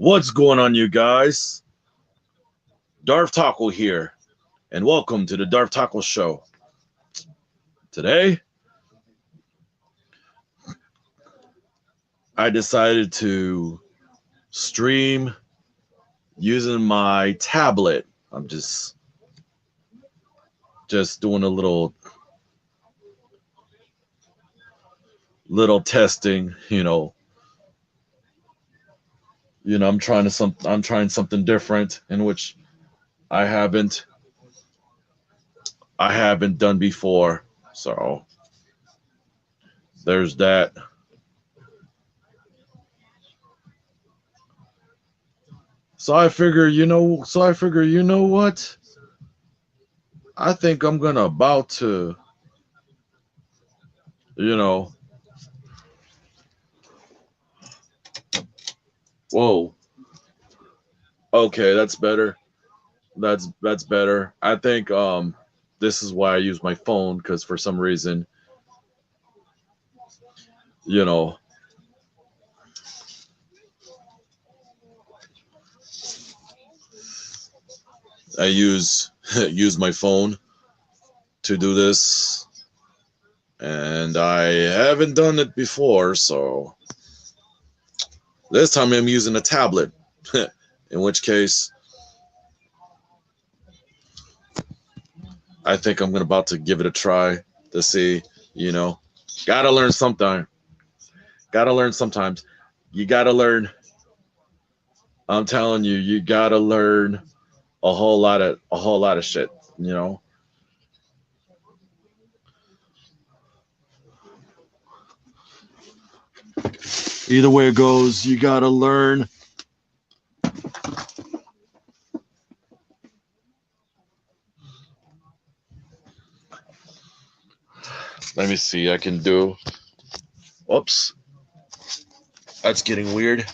What's going on, you guys? Darth Taco here, and welcome to the Darth Taco Show. Today, I decided to stream using my tablet. I'm just doing a little testing. I'm trying something different in which I haven't I haven't done before. So there's that. So I figure, you know what? I think I'm gonna about to, you know, whoa. Okay, that's better. That's better. I think this is why I use my phone because for some reason, you know, I use use my phone to do this, and I haven't done it before, so this time I'm using a tablet. In which case, I think I'm gonna about to give it a try to see. You know, gotta learn sometime. Gotta learn sometimes. You gotta learn. I'm telling you, you gotta learn a whole lot of shit. You know, either way it goes, you gotta learn. Let me see. I can do. Whoops, that's getting weird.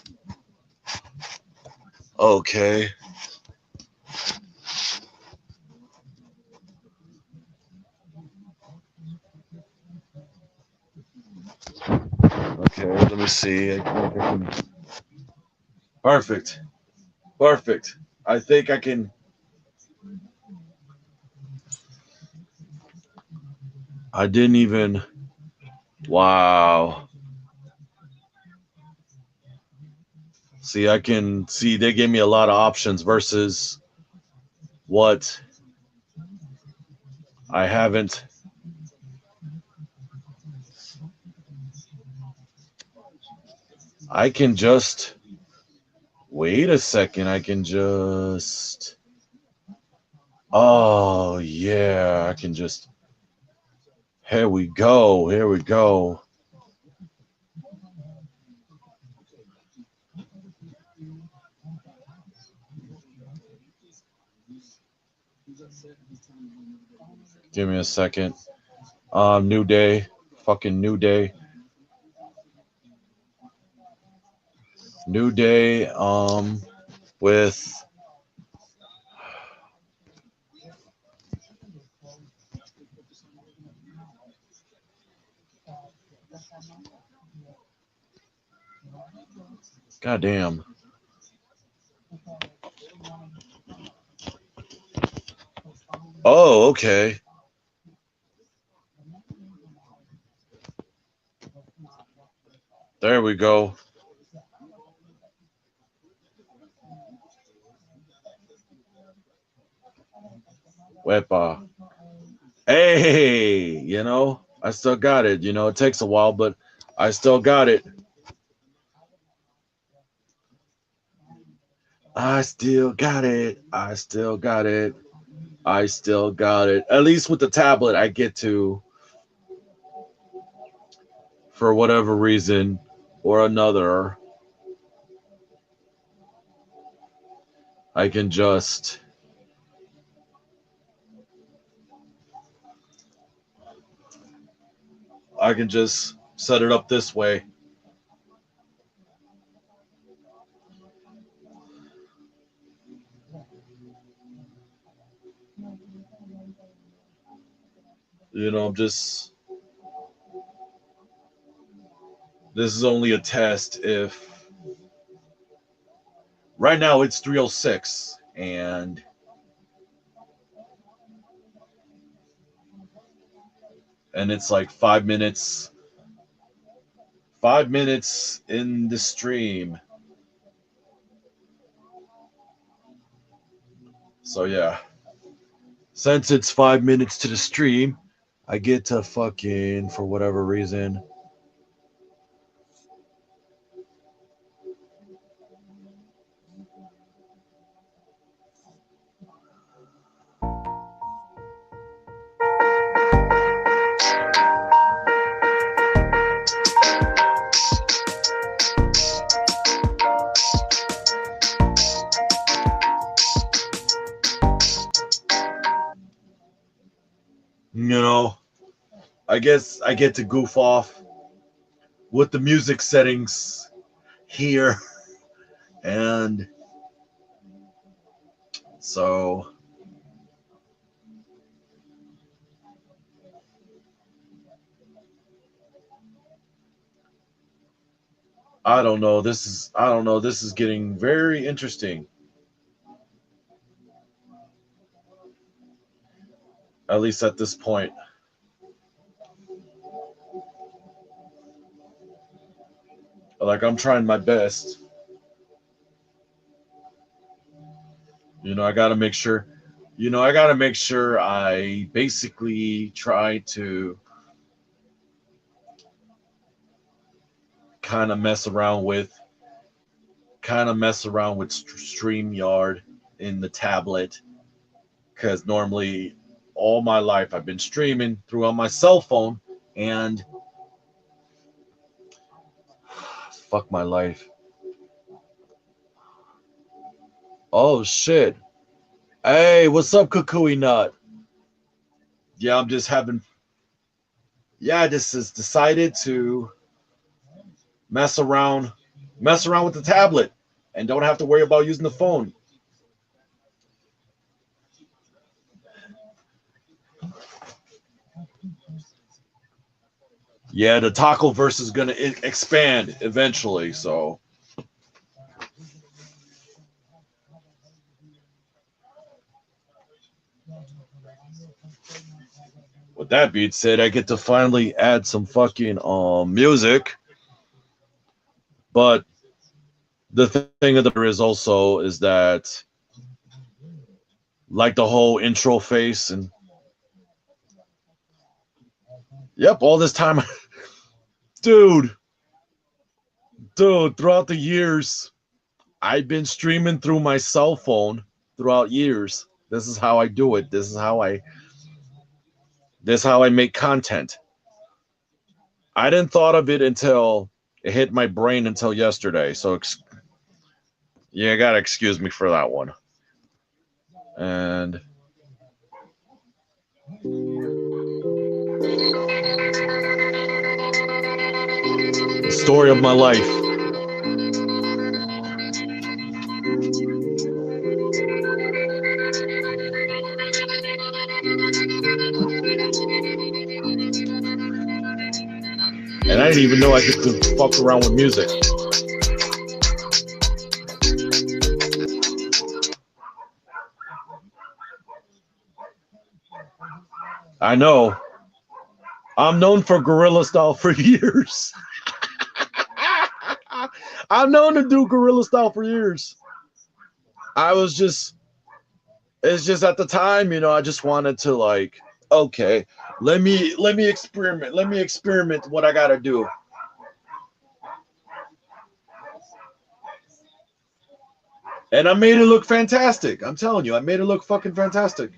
Okay, okay. Let me see. I think I can. Perfect, perfect. I think I can. I didn't even. Wow. See, I can see they gave me a lot of options versus what I haven't. I can just wait a second. I can just. Oh yeah, I can just. Here we go. Here we go. Give me a second. New day. Fucking new day. New day. With. Goddamn. Oh, okay. There we go. Wepa. Hey, I still got it. It takes a while, but I still got it. I still got it. I still got it. I still got it. At least with the tablet, I get to, for whatever reason or another, I can just, I can just set it up this way. Just this is only a test. If Right now it's 3:06, and it's like 5 minutes in the stream. So yeah, since it's 5 minutes to the stream, I get to fucking, for whatever reason. You know, I guess I get to goof off with the music settings here. And so I don't know. This is getting very interesting. At least at this point. Like, I'm trying my best. I got to make sure. I got to make sure I basically try to kind of mess around with StreamYard in the tablet, because normally all my life I've been streaming through on my cell phone, and fuck my life. Oh shit. Hey, what's up, Kukui Nut? Yeah, I'm just having. Yeah, I just has decided to mess around, with the tablet, and don't have to worry about using the phone. Yeah, the taco verse is gonna expand eventually. So, with that being said, I get to finally add some fucking music. But the thing of the matter is that, like, the whole intro face, and yep, all this time, dude, throughout the years, I've been streaming through my cell phone throughout years. This is how I do it. This is how I make content. I didn't thought of it until it hit my brain until yesterday. So yeah, you gotta excuse me for that one. And the story of my life. And I didn't even know I could fuck around with music. I know. I'm known for guerrilla style for years. I'm known to do guerrilla style for years. I was just, it's just at the time, I just wanted to, like, okay, let me experiment what I gotta do. And I made it look fantastic. I'm telling you, I made it look fucking fantastic.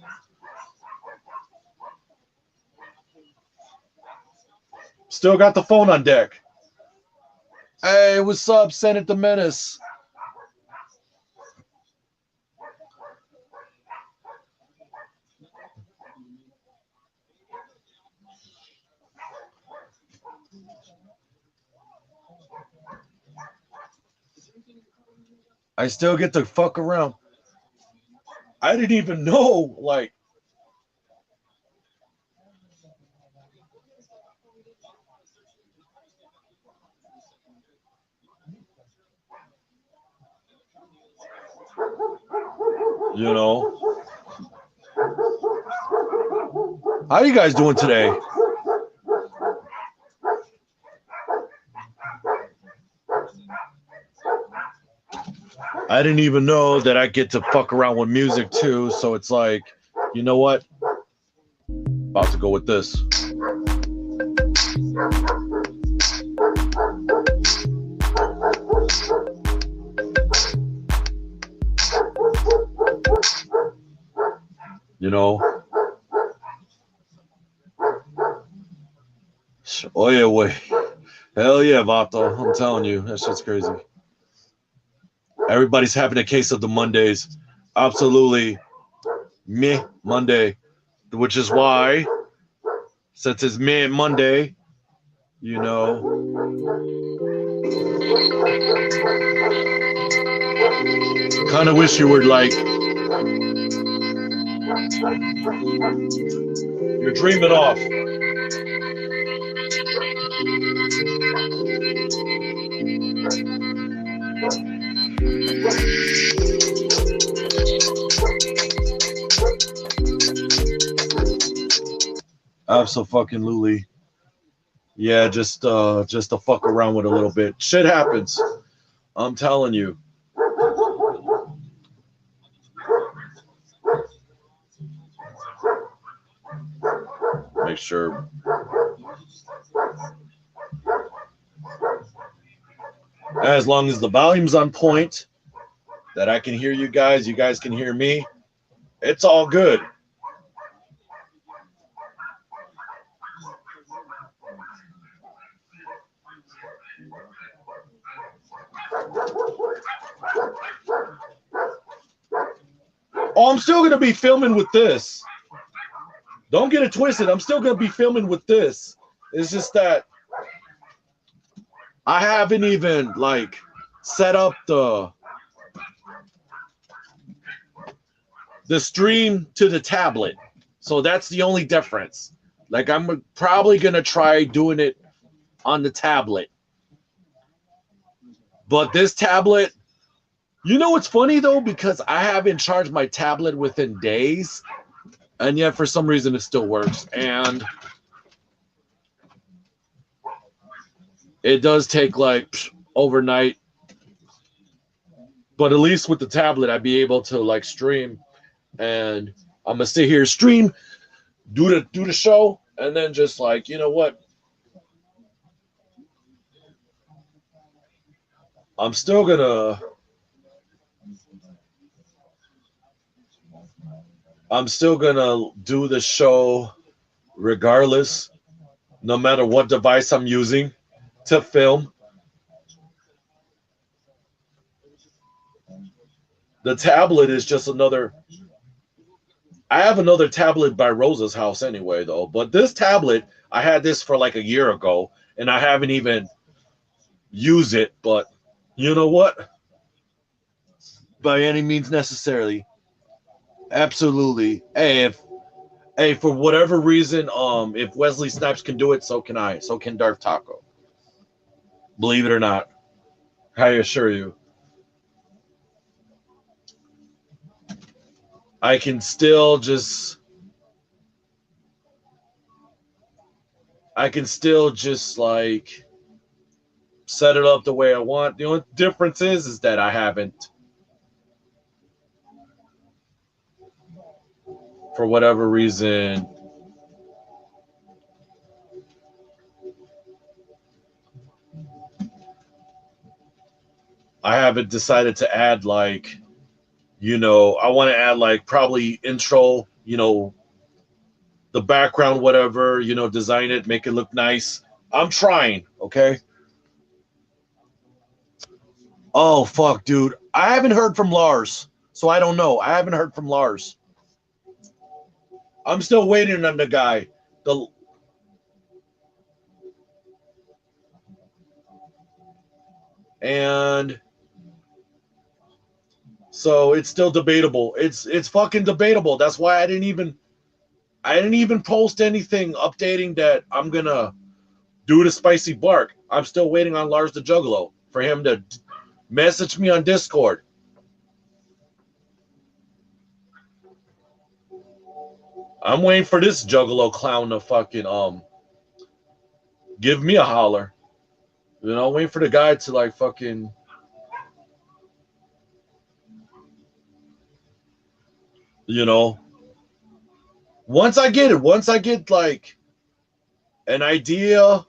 Still got the phone on deck. Hey, what's up, Senate the Menace? I still get to fuck around. I didn't even know, like, You know, how you guys doing today? I didn't even know that I get to fuck around with music too, so it's like, you know what? About to go with this. You know? Oh yeah, wait. Hell yeah, Vato. I'm telling you, that shit's crazy. Everybody's having a case of the Mondays. Absolutely. Meh Monday. Which is why, since it's Meh Monday, you know. Kind of wish you were like, you're dreaming off. Absolutely. Yeah, just to fuck around with a little bit. Shit happens. I'm telling you. Make sure. As long as the volume's on point, that I can hear you guys can hear me, it's all good. Oh, I'm still going to be filming with this. Don't get it twisted. I'm still going to be filming with this. It's just that I haven't even like set up the stream to the tablet. So that's the only difference. Like I'm probably going to try doing it on the tablet. But this tablet, you know what's funny though? Because I haven't charged my tablet within days. And yet for some reason it still works. And it does take like overnight. But at least with the tablet, I'd be able to like stream. And I'm going to sit here, stream, do the show. And then just like, you know what? I'm still going to do the show regardless, no matter what device I'm using to film. The tablet is just another. I have another tablet by Rosa's house anyway, though. But this tablet, I had this for like a year ago, and I haven't even used it. But you know what? By any means necessarily. Absolutely. Hey, for whatever reason, if Wesley Snipes can do it, so can I. So can Darth Taco. Believe it or not, I assure you. I can still just like set it up the way I want. The only difference is that I haven't, for whatever reason, I haven't decided to add like, you know, I want to add like probably intro, you know, the background, whatever, you know, design it, make it look nice. I'm trying, okay? Oh, fuck, dude. I haven't heard from Lars, so I don't know. I haven't heard from Lars. I'm still waiting on the guy. And so it's still debatable. It's fucking debatable. That's why I didn't even post anything updating that I'm gonna do the spicy bark. I'm still waiting on Lars the Juggalo for him to message me on Discord. I'm waiting for this juggalo clown to fucking give me a holler. You know, waiting for the guy to like fucking, you know, once I get like an idea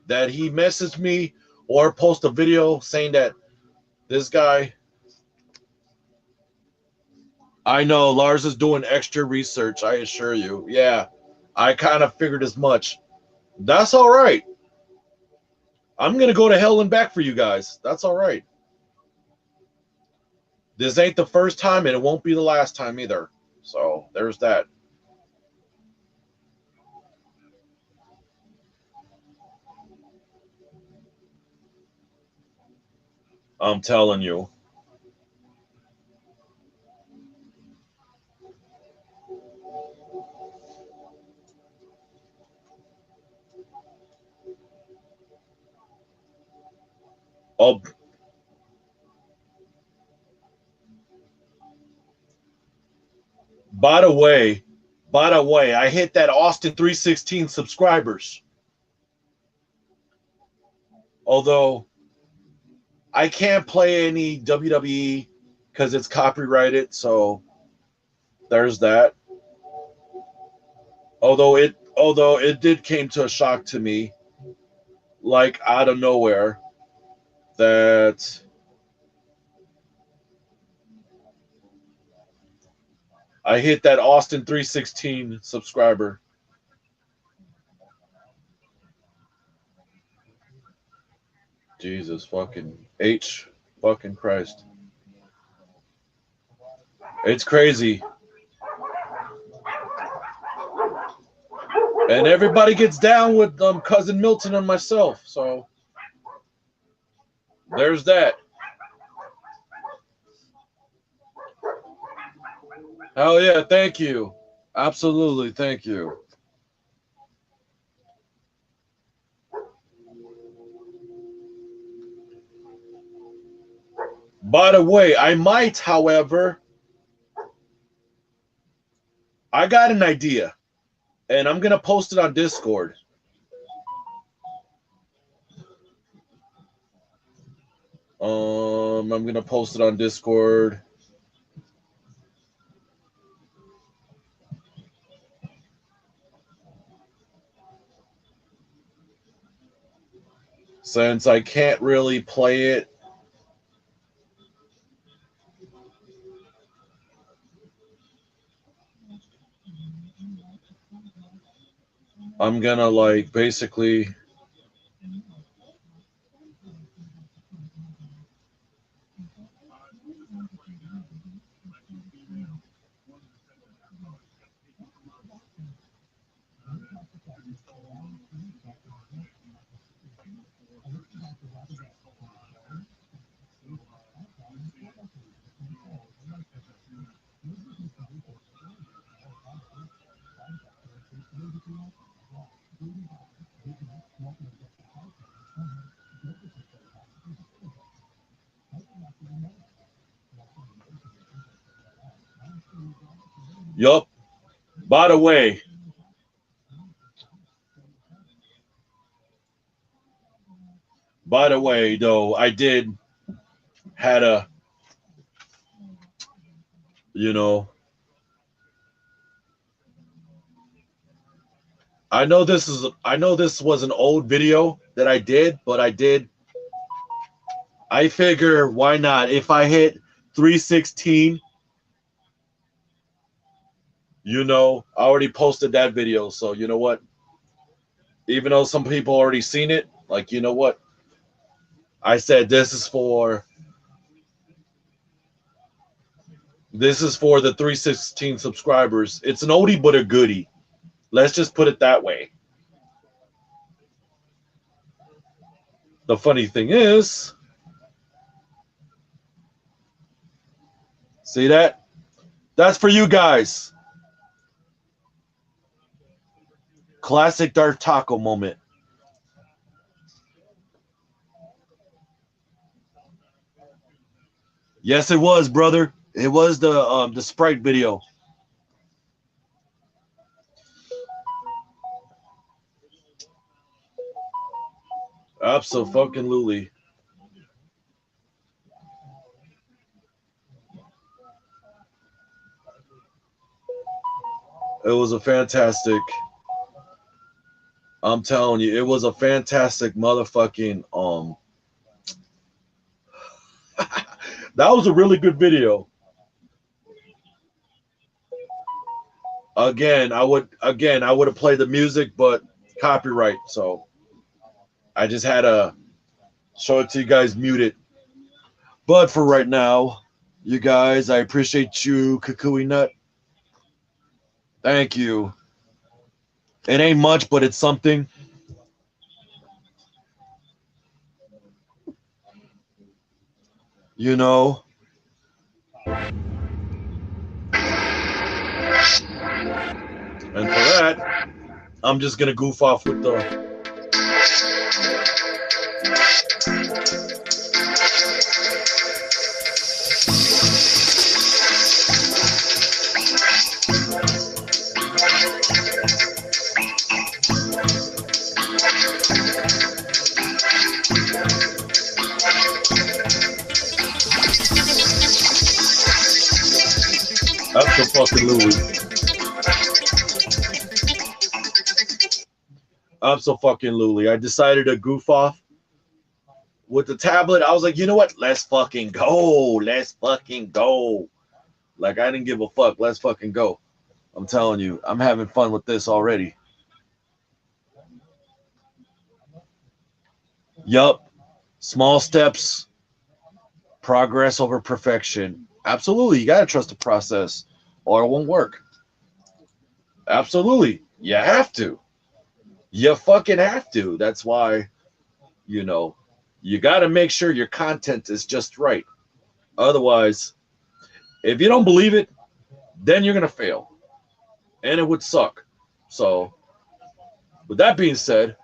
that he messaged me or post a video saying that this guy, I know Lars is doing extra research, I assure you. Yeah, I kind of figured as much. That's all right. I'm going to go to hell and back for you guys. That's all right. This ain't the first time and it won't be the last time either. So there's that. I'm telling you. Oh, by the way, I hit that Austin 316 subscribers. Although I can't play any WWE because it's copyrighted, so there's that. Although it did came to a shock to me, like out of nowhere, that I hit that Austin 316 subscriber. Jesus fucking H fucking Christ. It's crazy. And everybody gets down with cousin Milton and myself. So there's that. Hell yeah, thank you. Absolutely, thank you. By the way, I might, however, I got an idea. And I'm gonna post it on Discord. I'm gonna post it on Discord. Since I can't really play it, I'm gonna like basically yup. By the way, though, I did had a, you know, I know this was an old video that I did, but I figure why not? If I hit 316, I already posted that video, so you know what? Even though some people already seen it, like you know what? I said this is for the 316 subscribers. It's an oldie but a goodie. Let's just put it that way. The funny thing is, see that? That's for you guys. Classic Darth Taco moment. Yes, it was, brother. It was the Sprite video. Absolutely. It was a fantastic. I'm telling you, it was a fantastic motherfucking that was a really good video. Again, I would have played the music, but copyright. So I just had to show it to you guys muted. But for right now, you guys, I appreciate you, Kukui Nut. Thank you. It ain't much, but it's something. You know. And for that, I'm just gonna goof off with the absolutely. Absolutely. I decided to goof off with the tablet. I was like, you know what? Let's fucking go. Let's fucking go. Like, I didn't give a fuck. Let's fucking go. I'm telling you, I'm having fun with this already. Yup. Small steps, progress over perfection. Absolutely. You got to trust the process or it won't work. Absolutely. You have to. You fucking have to. That's why, you know, you got to make sure your content is just right. Otherwise, if you don't believe it, then you're going to fail. And it would suck. So, with that being said,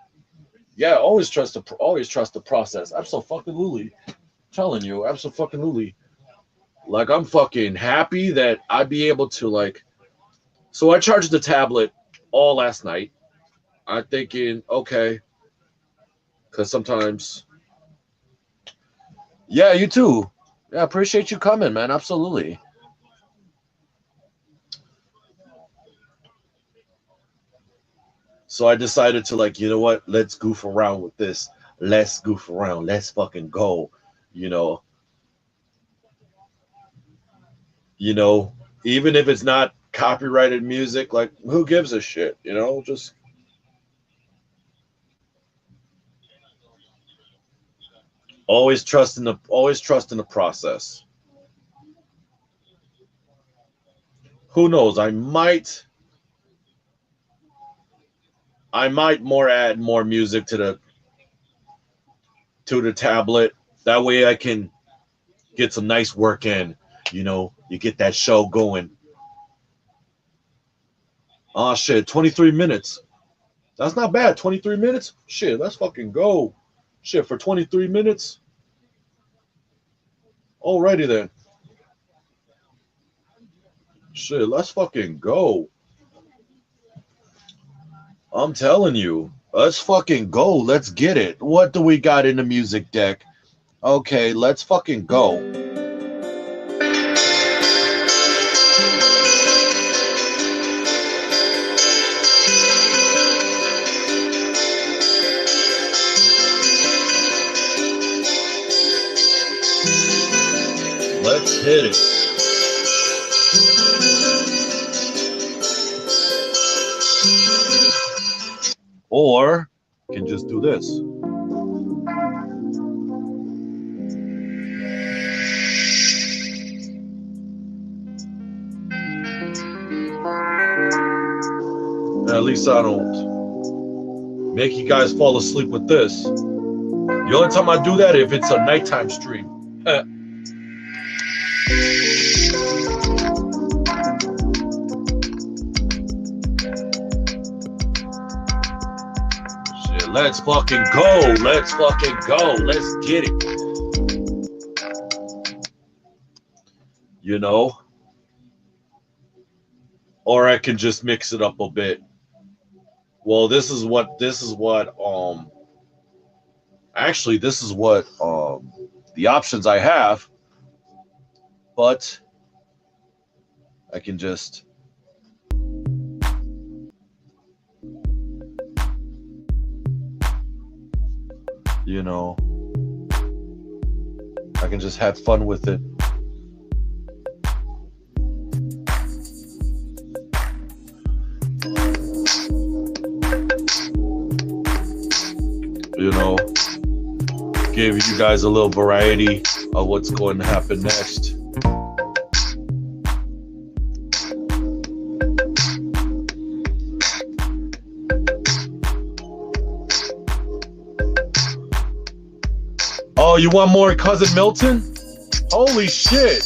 yeah, always trust the process. Absolutely. Telling you, absolutely. Like, I'm fucking happy that I'd be able to, like, so I charged the tablet all last night. I'm thinking, okay, because sometimes, yeah, you too. Yeah, appreciate you coming, man. Absolutely. So I decided to, like, you know what? Let's goof around with this. Let's goof around. Let's fucking go. You know, you know, even if it's not copyrighted music, like, who gives a shit? You know, just always trust in the process. Who knows? I might more add more music to the tablet. That way I can get some nice work in. You know, you get that show going. Oh shit, 23 minutes. That's not bad. 23 minutes? Shit, let's fucking go. Shit, for 23 minutes? Alrighty then. Shit, let's fucking go. I'm telling you. Let's fucking go. Let's get it. What do we got in the music deck? Okay, let's fucking go. Let's hit it. Or can just do this. At least I don't make you guys fall asleep with this. The only time I do that if it's a nighttime stream. Shit, let's fucking go. Let's fucking go. Let's get it. You know? Or I can just mix it up a bit. Well, this is what Actually, this is what the options I have, but I can just, you know, I can just have fun with it. You know, give you guys a little variety of what's going to happen next. Oh, you want more Cousin Milton? Holy shit.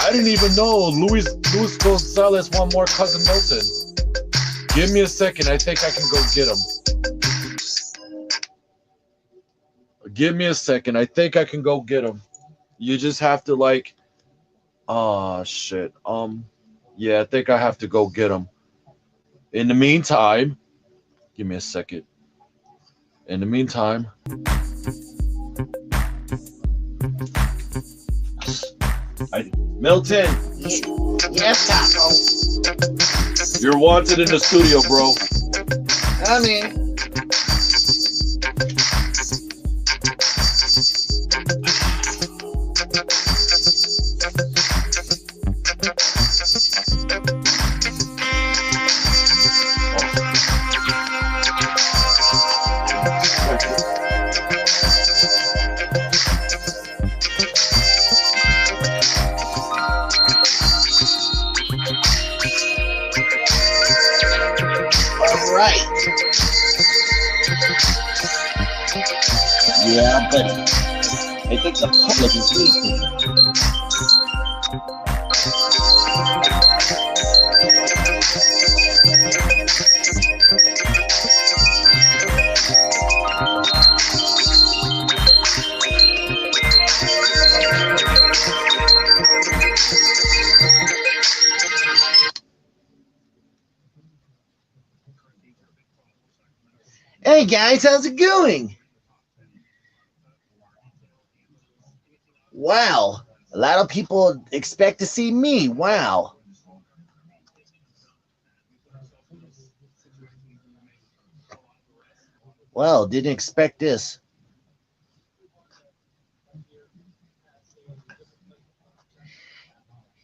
I didn't even know Luis Gonzalez want more Cousin Milton. Give me a second. I think I can go get him. Give me a second. I think I can go get him. You just have to like, oh shit. Yeah, I think I have to go get him. In the meantime, give me a second. In the meantime, Milton. Yes, Taco. You're wanted in the studio, bro. I mean, right. Yeah, buddy. I think the public is waiting. Hey guys, how's it going? Wow, a lot of people expect to see me. Wow. Well, didn't expect this.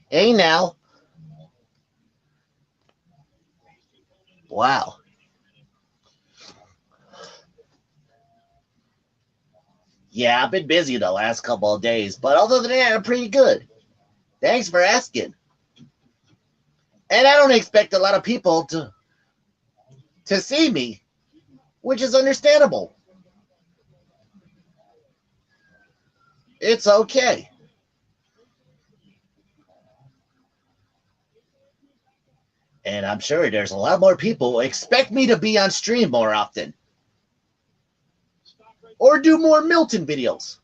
Hey now. Wow. Yeah, I've been busy the last couple of days, but other than that, I'm pretty good. Thanks for asking. And I don't expect a lot of people to see me, which is understandable. It's okay. And I'm sure there's a lot more people who expect me to be on stream more often. Or do more Milton videos.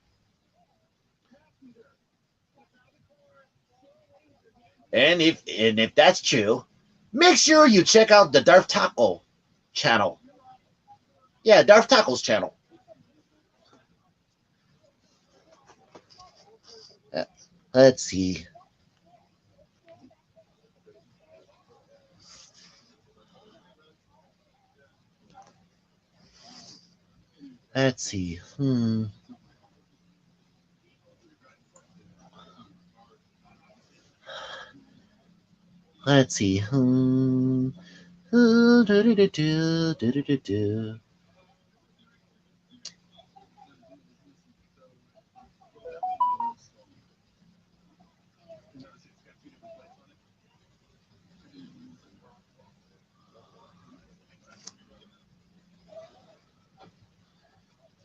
And if that's true, make sure you check out the Darth Taco channel. Yeah, Darth Taco's channel. Let's see. Let's see. Let's see.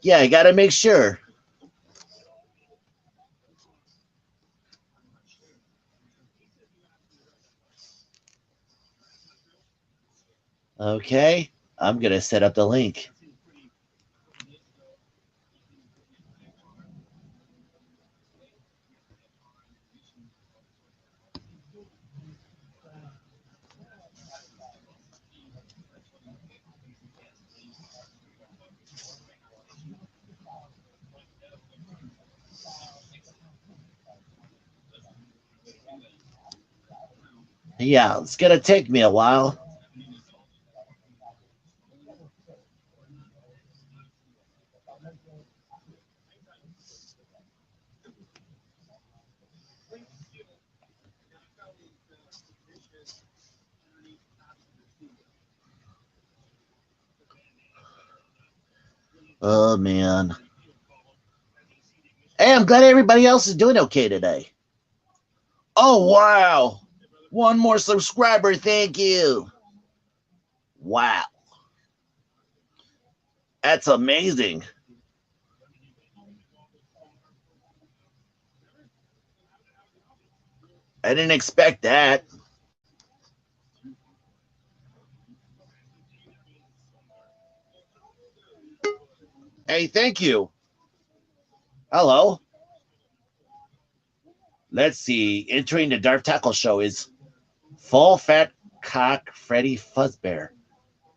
Yeah, I gotta make sure. Okay, I'm gonna set up the link. Yeah, it's gonna take me a while. Oh man. Hey, I'm glad everybody else is doing okay today. Oh wow. One more subscriber, thank you. Wow. That's amazing. I didn't expect that. Hey, thank you. Hello. Let's see. Entering the Darth Tackle Show is Full Fat Cock Freddy Fuzzbear.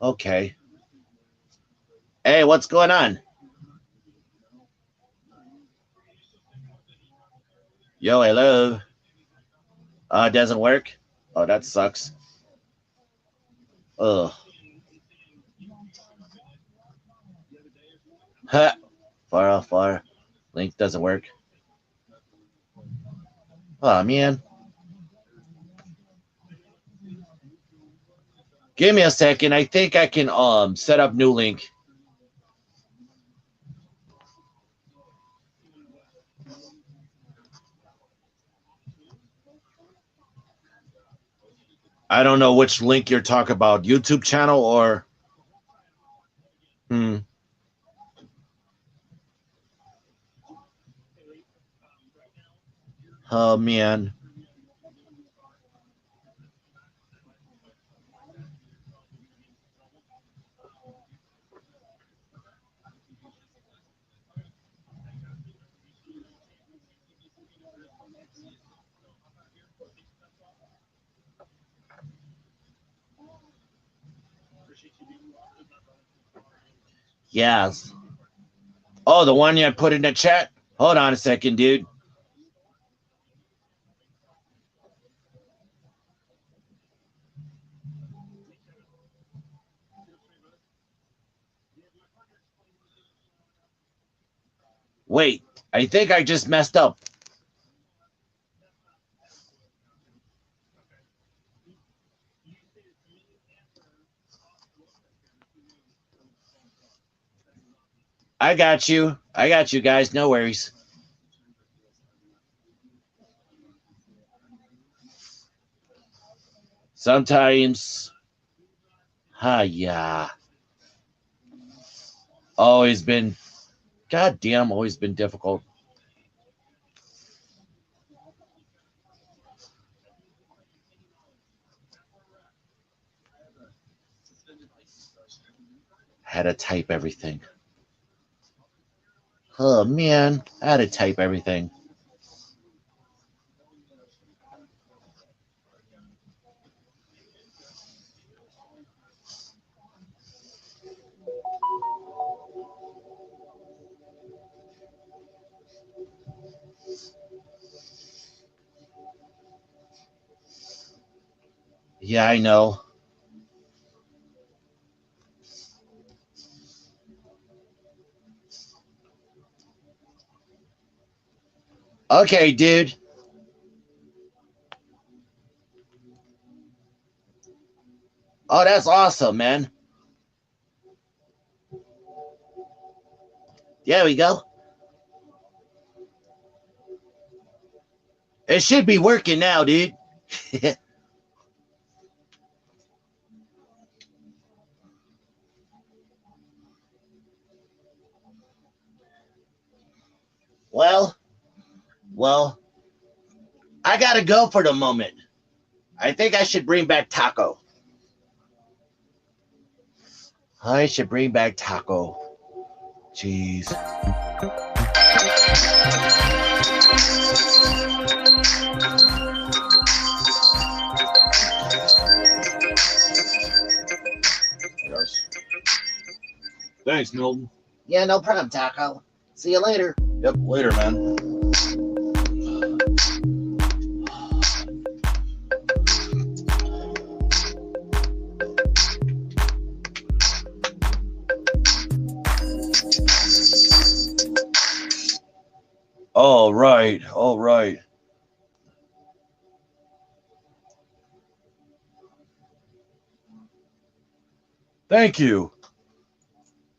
Okay. Hey, what's going on? Yo, hello. It doesn't work? Oh, that sucks. Ugh. Huh. Far. Link doesn't work. Oh, man. Give me a second. I think I can set up new link. I don't know which link you're talking about. YouTube channel or Oh man. Yes. Oh, the one you put in the chat? Hold on a second, dude. Wait, I think I just messed up. I got you. Guys. No worries. Sometimes, yeah. Always been, goddamn, always been difficult. Had to type everything. Oh, man. I had to type everything. Yeah, I know. Okay, dude. Oh, that's awesome, man. There we go. It should be working now, dude. Well, I gotta go for the moment. I think I should bring back Taco. I should bring back Taco. Jeez. Yes. Thanks, Milton. Yeah, no problem, Taco. See you later. Yep, later, man. All right, all right. Thank you.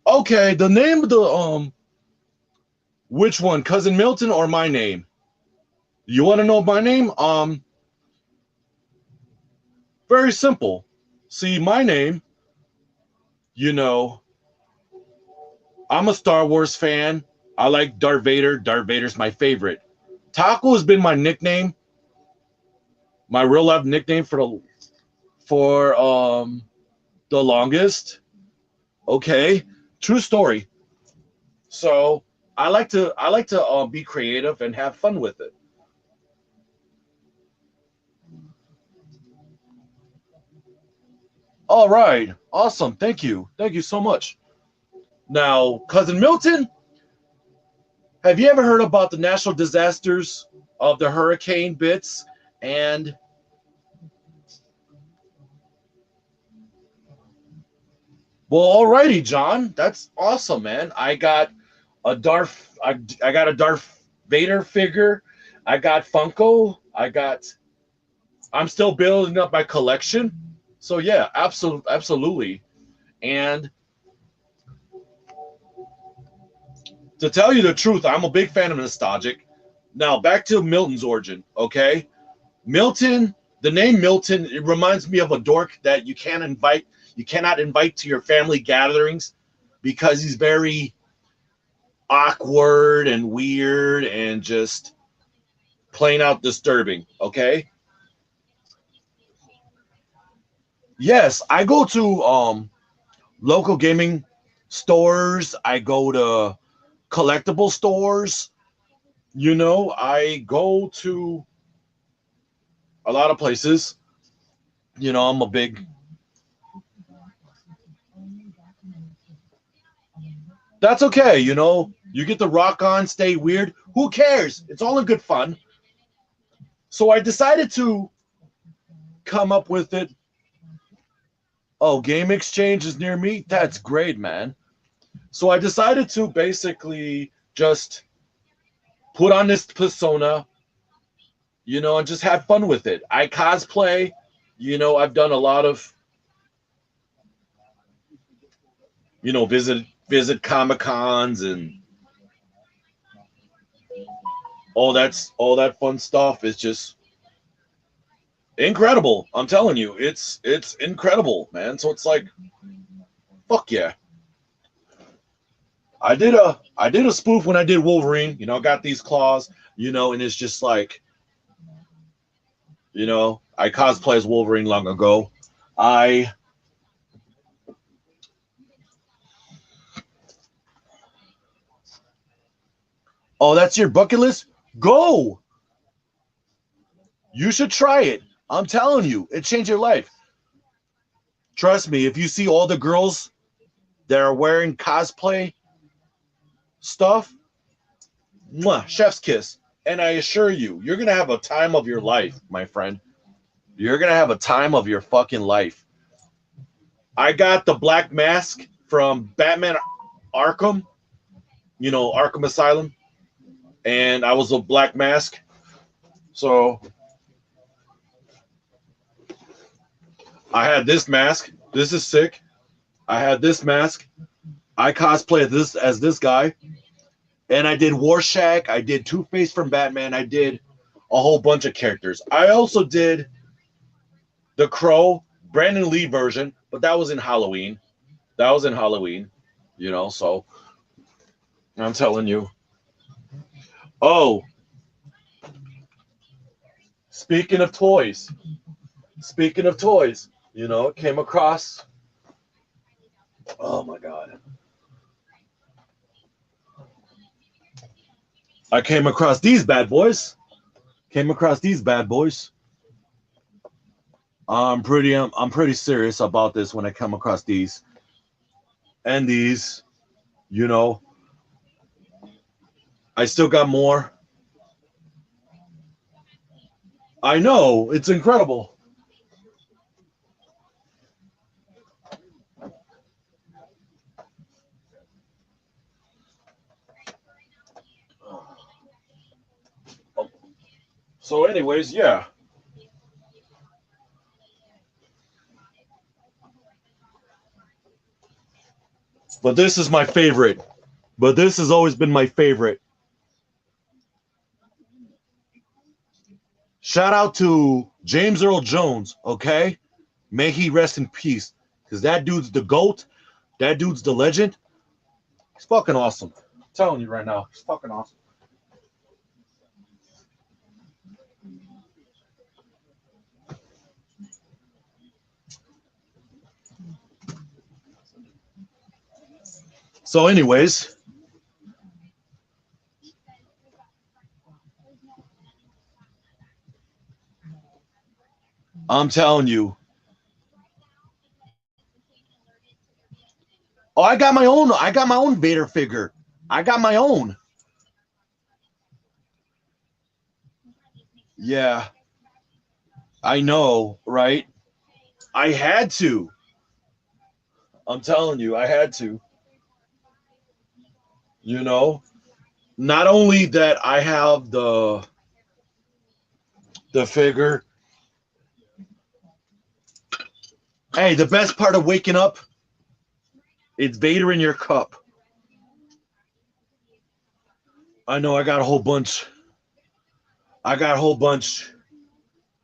Okay, the name of the which one, Cousin Milton or my name? You want to know my name? Very simple. See, my name, you know, I'm a Star Wars fan. I like Darth Vader. Darth Vader's my favorite. Taco has been my nickname, my real life nickname for the longest. Okay, true story. So I like to be creative and have fun with it. All right, awesome. Thank you so much. Now, cousin Milton, have you ever heard about the natural disasters of the hurricane bits? And well, alrighty, John, that's awesome, man. I got a Darth Vader figure. I got Funko. I'm still building up my collection. So yeah, absolutely. And to tell you the truth, I'm a big fan of nostalgic. Now back to Milton's origin, okay? Milton, the name Milton, it reminds me of a dork that you cannot invite to your family gatherings because he's very awkward and weird and just plain out disturbing, okay? Yes, I go to local gaming stores, I go to collectible stores, I go to a lot of places. I'm a big. That's okay. You get to rock on, stay weird. Who cares? It's all in good fun. So I decided to come up with it. Oh, Game Exchange is near me. That's great, man. So I decided to basically just put on this persona, and just have fun with it. I cosplay. I've done a lot of, visit Comic Cons and all that fun stuff is just incredible. I'm telling you, it's incredible, man. So it's like, fuck yeah. I did a spoof when I did Wolverine. I got these claws, and it's just like, I cosplay as Wolverine long ago. I Oh, that's your bucket list? Go. You should try it. I'm telling you, it changed your life. Trust me, if you see all the girls that are wearing cosplay stuff, mwah, chef's kiss. And I assure you, you're going to have a time of your life, my friend. You're going to have a time of your fucking life. I got the black mask from Batman Arkham, Arkham Asylum, and I was a black mask. So I had this mask. This is sick. I had this mask. I cosplayed this guy, and I did Rorschach. I did Two Face from Batman. I did a whole bunch of characters. I also did the Crow, Brandon Lee version, but that was in Halloween. That was in Halloween, So I'm telling you. Oh, speaking of toys, came across. Oh my god, I came across these bad boys. Came across these bad boys. I'm pretty serious about this when I come across these and these. You know, I still got more. I know it's incredible. So, anyways, yeah. But this is my favorite. But this has always been my favorite. Shout out to James Earl Jones, okay? May he rest in peace. Because that dude's the GOAT. That dude's the legend. He's fucking awesome. I'm telling you right now. He's fucking awesome. So, anyways, I'm telling you. Oh, I got my own. I got my own Vader figure. I got my own. Yeah, I know, right? I had to. I'm telling you, I had to. You know, not only that I have the figure. Hey, the best part of waking up, it's Vader in your cup. I know I got a whole bunch. I got a whole bunch.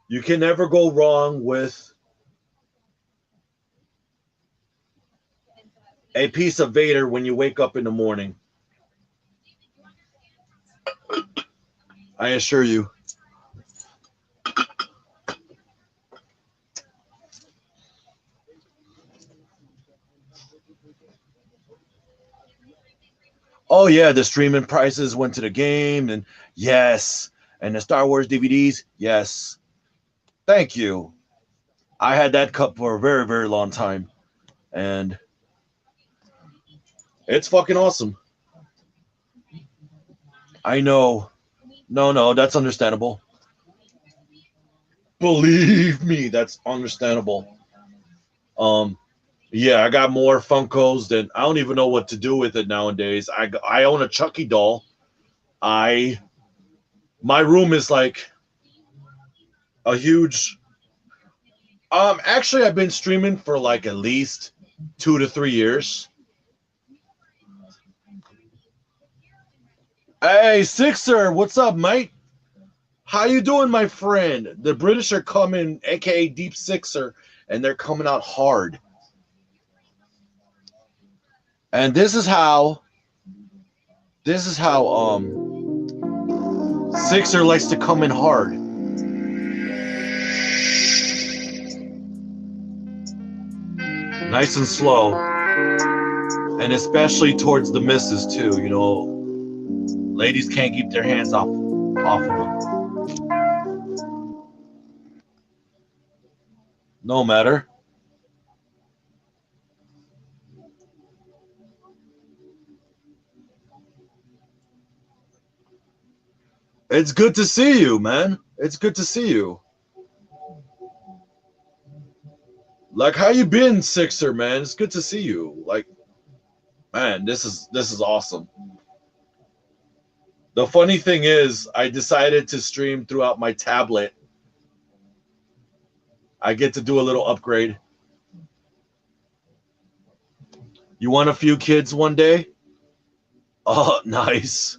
You can never go wrong with a piece of Vader when you wake up in the morning. I assure you. Oh yeah, the streaming prices went to the game, and yes, and the Star Wars DVDs, yes. Thank you. I had that cup for a very, very long time, and it's fucking awesome. I know. No, no, that's understandable. Believe me, that's understandable. Um, yeah, I got more Funkos than I don't even know what to do with it nowadays. I own a Chucky doll. I My room is like a huge. Actually, I've been streaming for like at least 2 to 3 years. Hey, Sixer, what's up, mate? How you doing, my friend? The British are coming, aka Deep Sixer, and they're coming out hard. And this is how Sixer likes to come in hard. Nice and slow. And especially towards the misses too, you know. Ladies can't keep their hands off of them. No matter. It's good to see you, man. It's good to see you. Like, how you been, Sixer, man? It's good to see you. Like, man, this is awesome. The funny thing is, I decided to stream throughout my tablet. I get to do a little upgrade. You want a few kids one day? Oh, nice.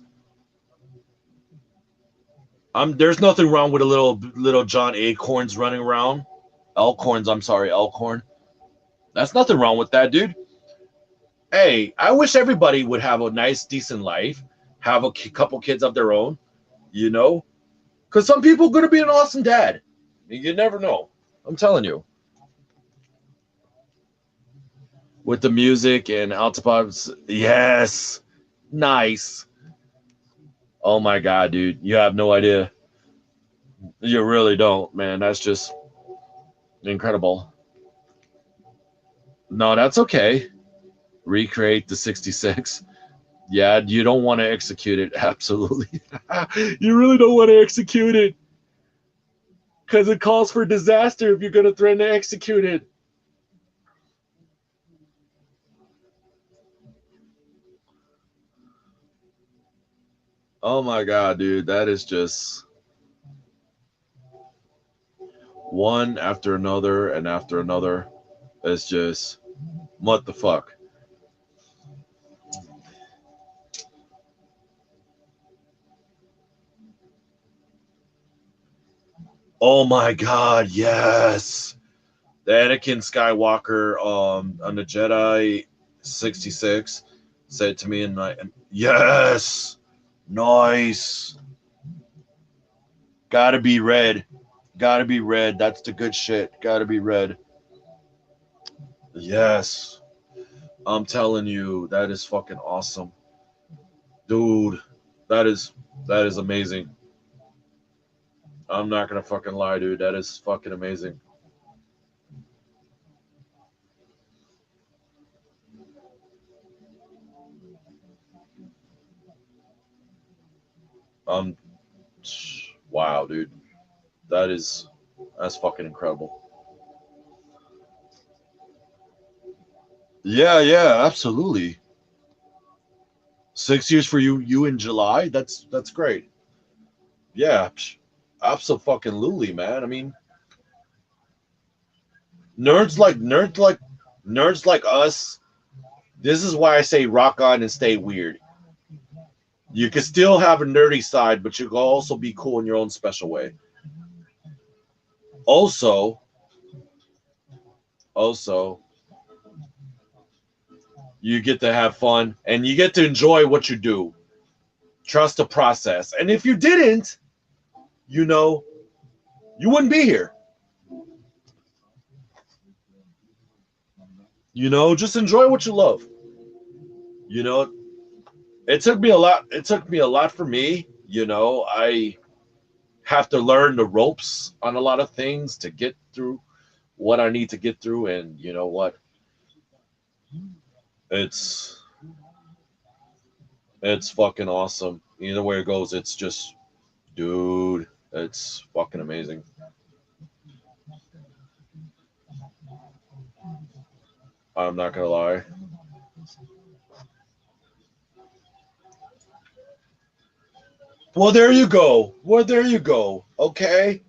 There's nothing wrong with a little John Acorns running around. Elkhorns, I'm sorry, Elkhorn. That's nothing wrong with that, dude. Hey, I wish everybody would have a nice, decent life, have a couple kids of their own, you know? Because some people are going to be an awesome dad. You never know. I'm telling you. With the music and Altipops, yes. Nice. Oh my God, dude. You have no idea. You really don't, man. That's just incredible. No, that's okay. Recreate the 66. Yeah, you don't want to execute it. Absolutely. You really don't want to execute it because it calls for disaster if you're going to threaten to execute it. Oh my God, dude. That is just. one after another and after another. It's just what the fuck. Oh my god, yes. The Anakin Skywalker on the Jedi 66 said to me in my yes. Nice. Gotta be red. Gotta be red. That's the good shit. Gotta be red. Yes. I'm telling you, that is fucking awesome. Dude, that is amazing. I'm not gonna fucking lie, dude. That is fucking amazing. Um wow, dude. That is that's fucking incredible. Yeah, yeah, absolutely. 6 years for you in July. That's great. Yeah, absolutely, man. I mean, nerds like nerds like nerds like us. This is why I say rock on and stay weird. You can still have a nerdy side, but you can also be cool in your own special way. Also, also, you get to have fun and you get to enjoy what you do. Trust the process. And if you didn't, you know, you wouldn't be here. You know, just enjoy what you love. You know, it took me a lot. It took me a lot for me. You know, I have to learn the ropes on a lot of things to get through what I need to get through. And you know what? It's it's fucking awesome. Either way it goes, it's just, dude, it's fucking amazing. I'm not gonna lie. Well, there you go. Well, there you go. Okay.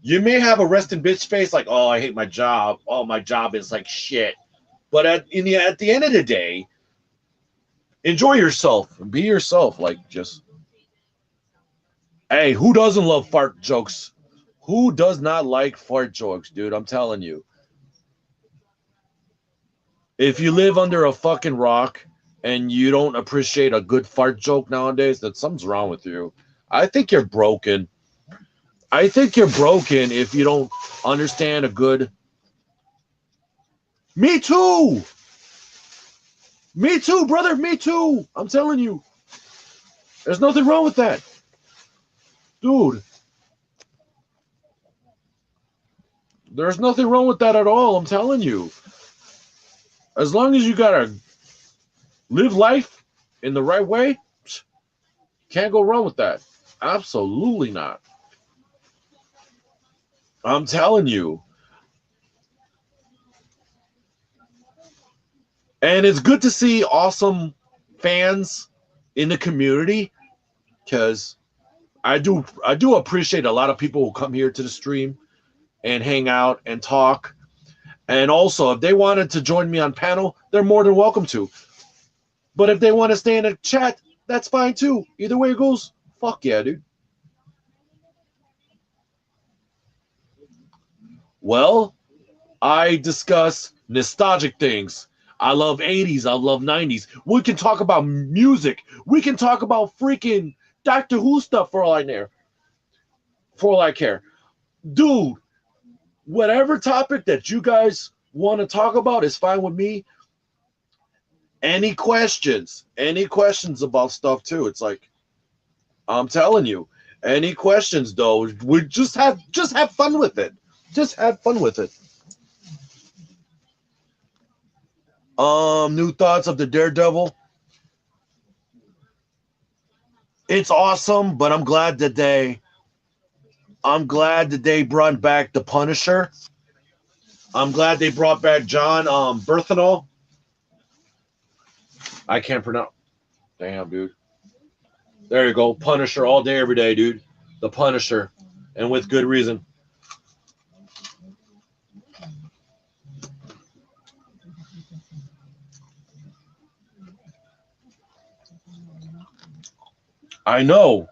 You may have a resting bitch face like, oh, I hate my job. Oh, my job is like shit. But at the end of the day, enjoy yourself and be yourself. Like, just, hey, who doesn't love fart jokes? Who does not like fart jokes, dude? I'm telling you. If you live under a fucking rock and you don't appreciate a good fart joke nowadays, then something's wrong with you. I think you're broken. I think you're broken if you don't understand a good. Me too. Me too, brother. Me too. I'm telling you. There's nothing wrong with that. Dude, there's nothing wrong with that at all. I'm telling you. As long as you gotta live life in the right way, can't go wrong with that. Absolutely not. I'm telling you. And it's good to see awesome fans in the community because I do appreciate a lot of people who come here to the stream and hang out and talk. And also, if they wanted to join me on panel, they're more than welcome to. But if they want to stay in a chat, that's fine too. Either way it goes, fuck yeah, dude. Well, I discuss nostalgic things. I love 80s. I love 90s. We can talk about music. We can talk about freaking Doctor Who stuff for all I care. For all I care. Dude, whatever topic that you guys want to talk about is fine with me. Any questions? Any questions about stuff too? It's like I'm telling you. Any questions though? We just have fun with it. Just have fun with it. New thoughts of the Daredevil. It's awesome, but I'm glad that they brought back the Punisher. I'm glad they brought back John Berthenol. I can't pronounce. Damn, dude. There you go. Punisher all day, every day, dude. The Punisher. And with good reason. I know.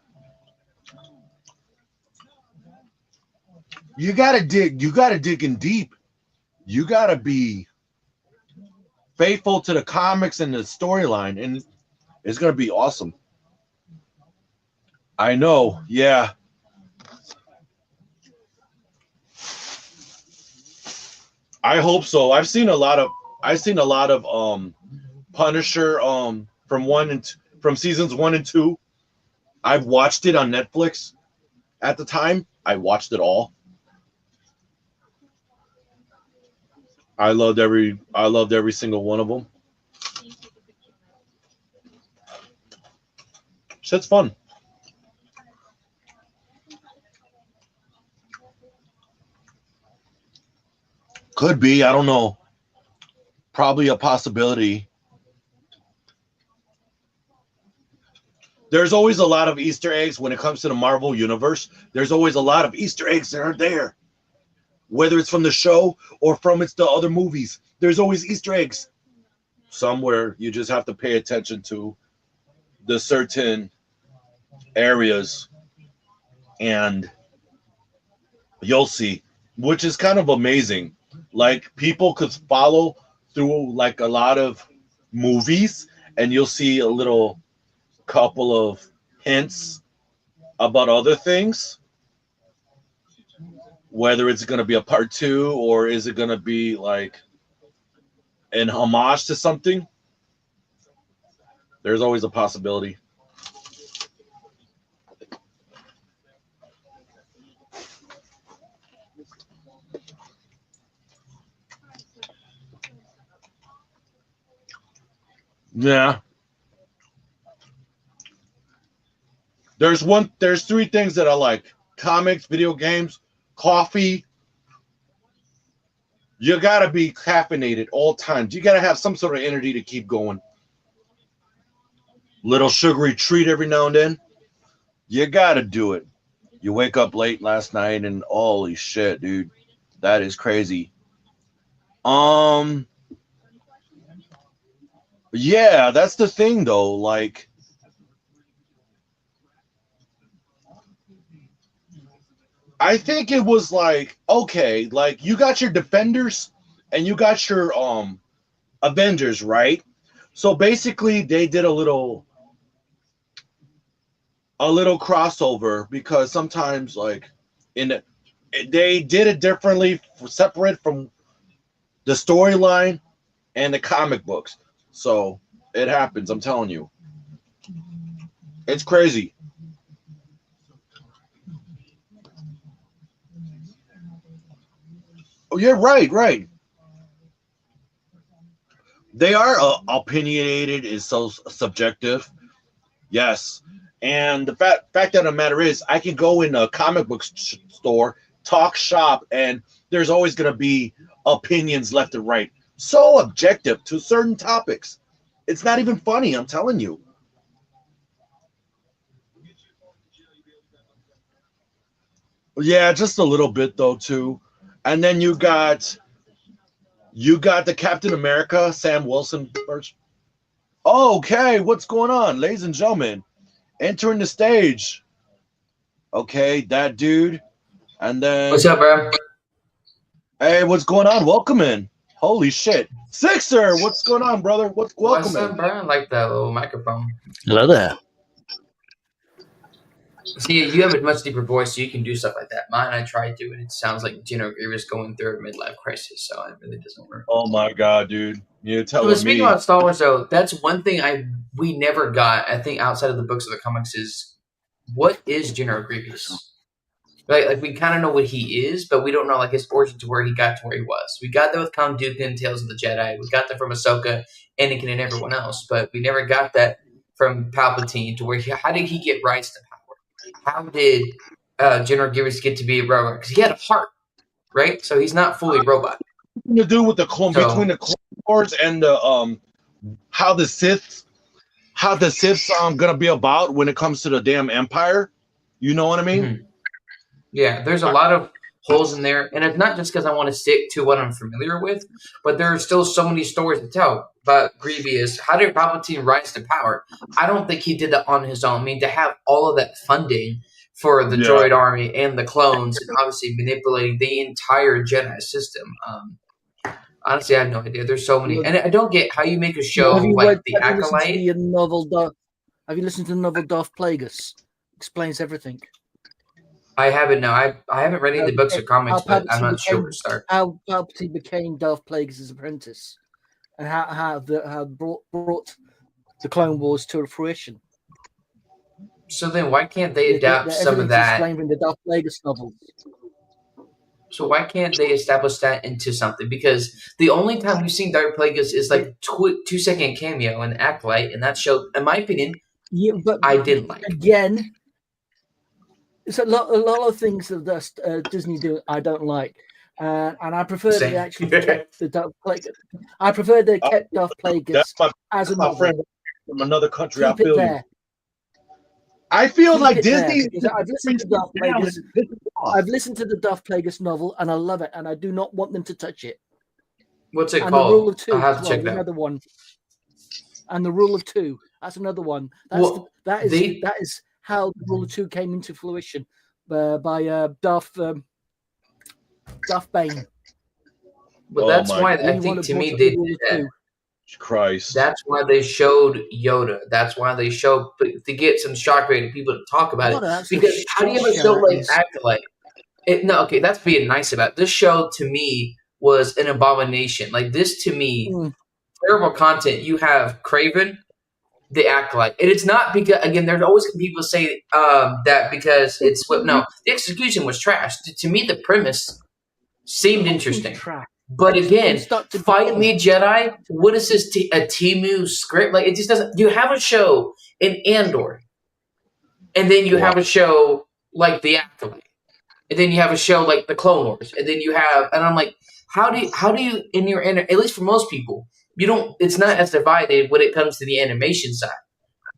You gotta dig. You gotta dig in deep. You gotta be faithful to the comics and the storyline, and it's gonna be awesome. I know. Yeah. I hope so. I've seen a lot of Punisher from from seasons 1 and 2. I've watched it on Netflix at the time. I watched it all. I loved every single one of them. Shit's fun. Could be, I don't know. Probably a possibility. There's always a lot of Easter eggs when it comes to the Marvel universe. There's always a lot of Easter eggs that are there. Whether it's from the show or from it's the other movies, there's always Easter eggs. Somewhere you just have to pay attention to the certain areas and you'll see, which is kind of amazing. Like people could follow through like a lot of movies and you'll see a little couple of hints about other things, whether it's going to be a part 2 or is it going to be like an homage to something. There's always a possibility. Yeah. There's 3 things that I like. Comics, video games, coffee. You gotta be caffeinated all times. You gotta have some sort of energy to keep going. Little sugary treat every now and then. You gotta do it. You wake up late last night and holy shit, dude. That is crazy. Yeah, that's the thing though. Like I think it was like, okay, like you got your Defenders and you got your Avengers, right? So basically they did a little crossover because sometimes like they did it differently, separate from the storyline and the comic books. So it happens, I'm telling you. It's crazy. Oh, yeah, right. They are opinionated is so subjective. Yes. And the fact of the matter is, I can go in a comic book store, talk shop, and there's always going to be opinions left and right. So objective to certain topics. It's not even funny, I'm telling you. Yeah, just a little bit though too. And then you got the Captain America, Sam Wilson version. Okay, what's going on, ladies and gentlemen? Entering the stage. Okay, that dude. And What's then, up, bro? hey, what's going on? Welcome in. Holy shit. Sixer, what's going on, brother? Welcome What's in. up, bro? I like that little microphone. Hello there. See, you have a much deeper voice, so you can do stuff like that. Mine, I tried to, and it sounds like Gino Grievous going through a midlife crisis, so it really doesn't work. Oh my god, dude. You're telling But speaking me. about Star Wars, though, that's one thing we never got, I think, outside of the books or the comics is, what is Gino Grievous? Like we kind of know what he is, but we don't know like his origin to where he got to where he was. We got that with Count Dooku, Tales of the Jedi. We got that from Ahsoka, Anakin, and everyone else, but we never got that from Palpatine to where how did he get rise to power? How did General Grievous get to be a robot? Because he had a heart, right? So he's not fully robot. Nothing to do with the clone between the Clone Wars and the how the Siths gonna be about when it comes to the damn Empire. You know what I mean? Mm-hmm. Yeah, there's a lot of holes in there, and it's not just because I want to stick to what I'm familiar with, but there are still so many stories to tell about Grievous. How did Palpatine rise to power? I don't think he did that on his own. I mean, to have all of that funding for the droid army and the clones, and obviously manipulating the entire Jedi system. Honestly, I have no idea. There's so many, and I don't get how you make a show like The Acolyte. Have you listened to the novel Darth Plagueis? Explains everything. I haven't. No, I haven't read any of the books or comics, but I'm not sure where to start. How Palpatine became Darth Plagueis' apprentice, and how brought the Clone Wars to fruition. So then, why can't they adapt some of that? Explained in the Darth Plagueis novels. So why can't they establish that into something? Because the only time we've seen Darth Plagueis is like 2-second cameo in Acolyte, and that show, in my opinion, but I didn't like. Again, it's a lot of things that Disney do I don't like, and I prefer they actually kept the Darth Plagueis. I prefer they kept Darth Plagueis as a novel. Friend from another country. Keep it there. I feel like Disney. I've listened to Darth Plagueis. I've listened to the Darth Plagueis novel, and I love it, and I do not want them to touch it. What's it and called? The Rule of Two. I'll have to check that. Another one. And the Rule of Two. That's another one. That is how the Rule of Two came into fruition by Darth Bane. But that's why I think to me they did that. Christ. That's why they showed Yoda. That's why they showed to get some shock value people to talk about it. Because how do you have a show like Acolyte? That's being nice about it. This show to me was an abomination. Like this to me, terrible content. You have Craven, the Acolyte, and it's not because again. There's always people say that because it's the execution was trash. To me, the premise seemed interesting. But again, Fight Me Jedi, what is this, a Temu script? Like, it just doesn't... You have a show in Andor, and then you have a show like The Acolyte, and then you have a show like The Clone Wars, and then you have... And I'm like, how do you in your... At least for most people, you don't... It's not as divided when it comes to the animation side.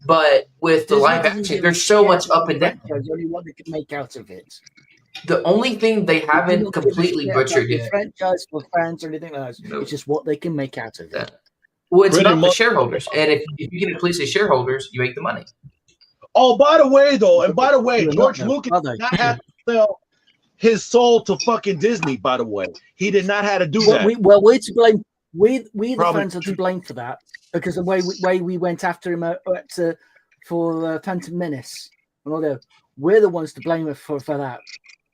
But with the live action, there's so much up and down. There's only what they can make out of it. The only thing they haven't completely butchered yet. Franchise for fans or anything like that. It's just what they can make out of it. Well, it's about the shareholders. And if you can please the shareholders, you make the money. Oh, by the way, George Lucas did not have to sell his soul to fucking Disney, by the way. He did not have to do that. We're to blame. We the fans are to blame for that because the way we went after him for Phantom Menace. We're the ones to blame for that.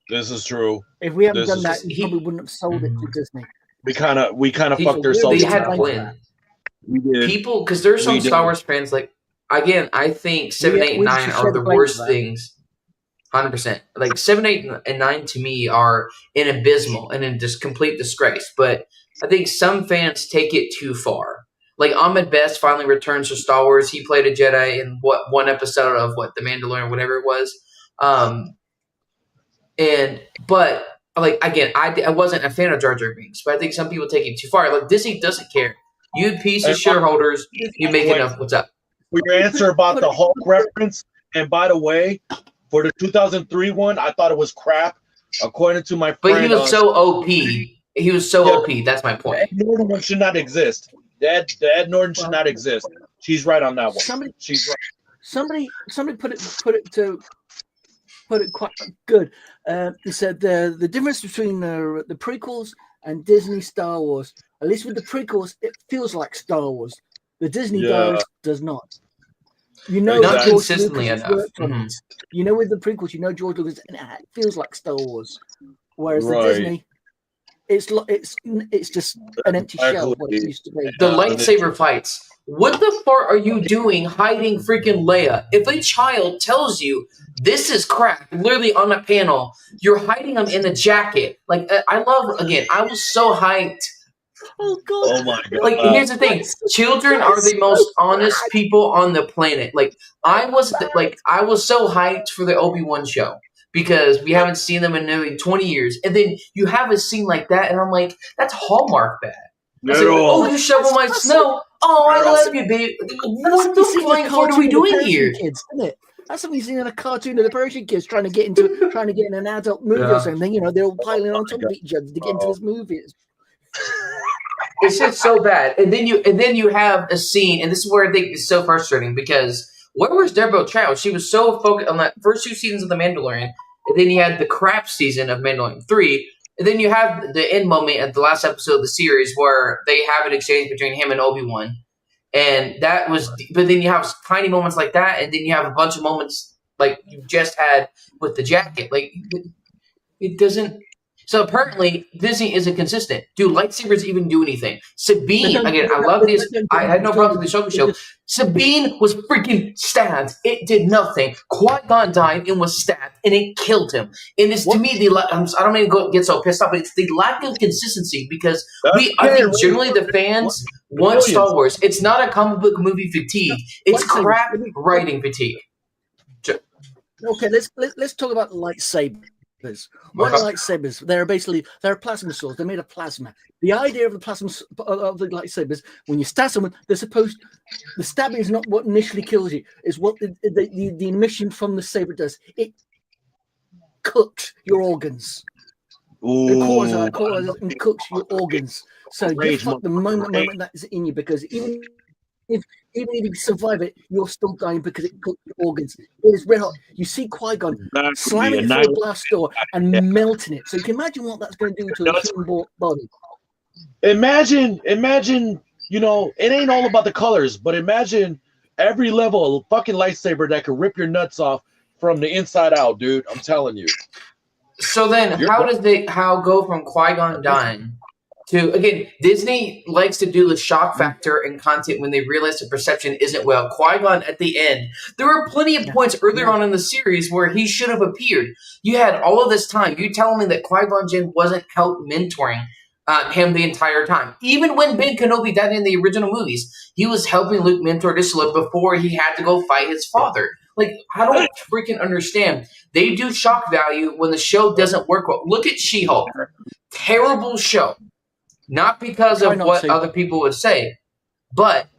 This is true. If we hadn't done that, he probably wouldn't have sold it to Disney. We kind of fucked ourselves. They had a plan. People, because there's some Star Wars fans like again. I think 7, 8, and 9 are the worst things. 100%. Like 7, 8, and 9 to me are an abysmal and in just complete disgrace. But I think some fans take it too far. Like Ahmed Best finally returns to Star Wars. He played a Jedi in one episode of The Mandalorian, whatever it was. But like again, I wasn't a fan of Jar Jar Binks, but I think some people take it too far. Like Disney doesn't care. You piece of shareholders, you make enough. What's up? For your answer about the Hulk reference, and by the way, for the 2003 one, I thought it was crap. According to my friend, but he was so OP. He was so OP. That's my point. Ed Norton should not exist. The Ed Norton should not exist. She's right on that one. She's right. Somebody put it quite good. They said the difference between the prequels and Disney Star Wars, at least with the prequels, it feels like Star Wars. The Disney does not. Not consistently enough. Mm-hmm. With the prequels, George Lucas, and it feels like Star Wars. Whereas the Disney, it's just an empty shell of what it used to be. The lightsaber fights. What the fuck are you doing hiding freaking Leia? If a child tells you this is crap, literally on a panel, you're hiding them in a jacket. Like, I was so hyped. Oh, God. Oh, my God. Like, here's the thing. Children are the most honest people on the planet. Like, I was so hyped for the Obi-Wan show because we haven't seen them in nearly 20 years. And then you have a scene like that, and I'm like, that's Hallmark bad. I said, you shovel my snow. Oh, I love you, babe. What the flying fuck are we doing here? Kids, isn't it? That's something you see in a cartoon of the Persian kids trying to get in an adult movie or something. You know, they're all piling on top of each other to get into this movie. It's just so bad. And then you have a scene, and this is where I think it's so frustrating because where was Deborah Chow? She was so focused on that first 2 seasons of The Mandalorian, and then you had the crap season of Mandalorian 3, and then you have the end moment at the last episode of the series where they have an exchange between him and Obi-Wan. And that was, but then you have tiny moments like that, and then you have a bunch of moments like you just had with the jacket. Like, it doesn't. So apparently, Disney isn't consistent. Do lightsabers even do anything? Sabine, again, I love this. I had no problem with the show. Sabine was freaking stabbed. It did nothing. Qui-Gon died and was stabbed, and it killed him. And it's, to me, I don't mean to get so pissed off, but it's the lack of consistency because I think generally the fans want Star Wars. It's not a comic book movie fatigue. It's crap writing fatigue. Okay, let's talk about lightsabers. What are lightsabers? They're plasma swords. They're made of plasma. The idea of the plasma of the lightsabers, when you stab someone, the stabbing is not what initially kills you. It's what the emission from the saber does. It cooks your organs. It causes and cooks your organs. So you fuck the moment that is in you, because even if you survive it, you're still dying because it cooks your organs. It is red hot. You see Qui-Gon slamming it through a glass door and melting it. So you can imagine what that's going to do to a human body. Imagine, you know, it ain't all about the colors, but imagine every level of fucking lightsaber that could rip your nuts off from the inside out, dude. I'm telling you. So then, how go from Qui-Gon dying to, again, Disney likes to do the shock factor in content when they realize the perception isn't well. Qui-Gon at the end, there were plenty of points earlier on in the series where he should have appeared. You had all of this time. You telling me that Qui-Gon Jinn wasn't help mentoring him the entire time. Even when Ben Kenobi died in the original movies, he was helping Luke mentor this Luke before he had to go fight his father. Like, I don't freaking understand. They do shock value when the show doesn't work well. Look at She-Hulk. Terrible show. Not because of what other people would say, but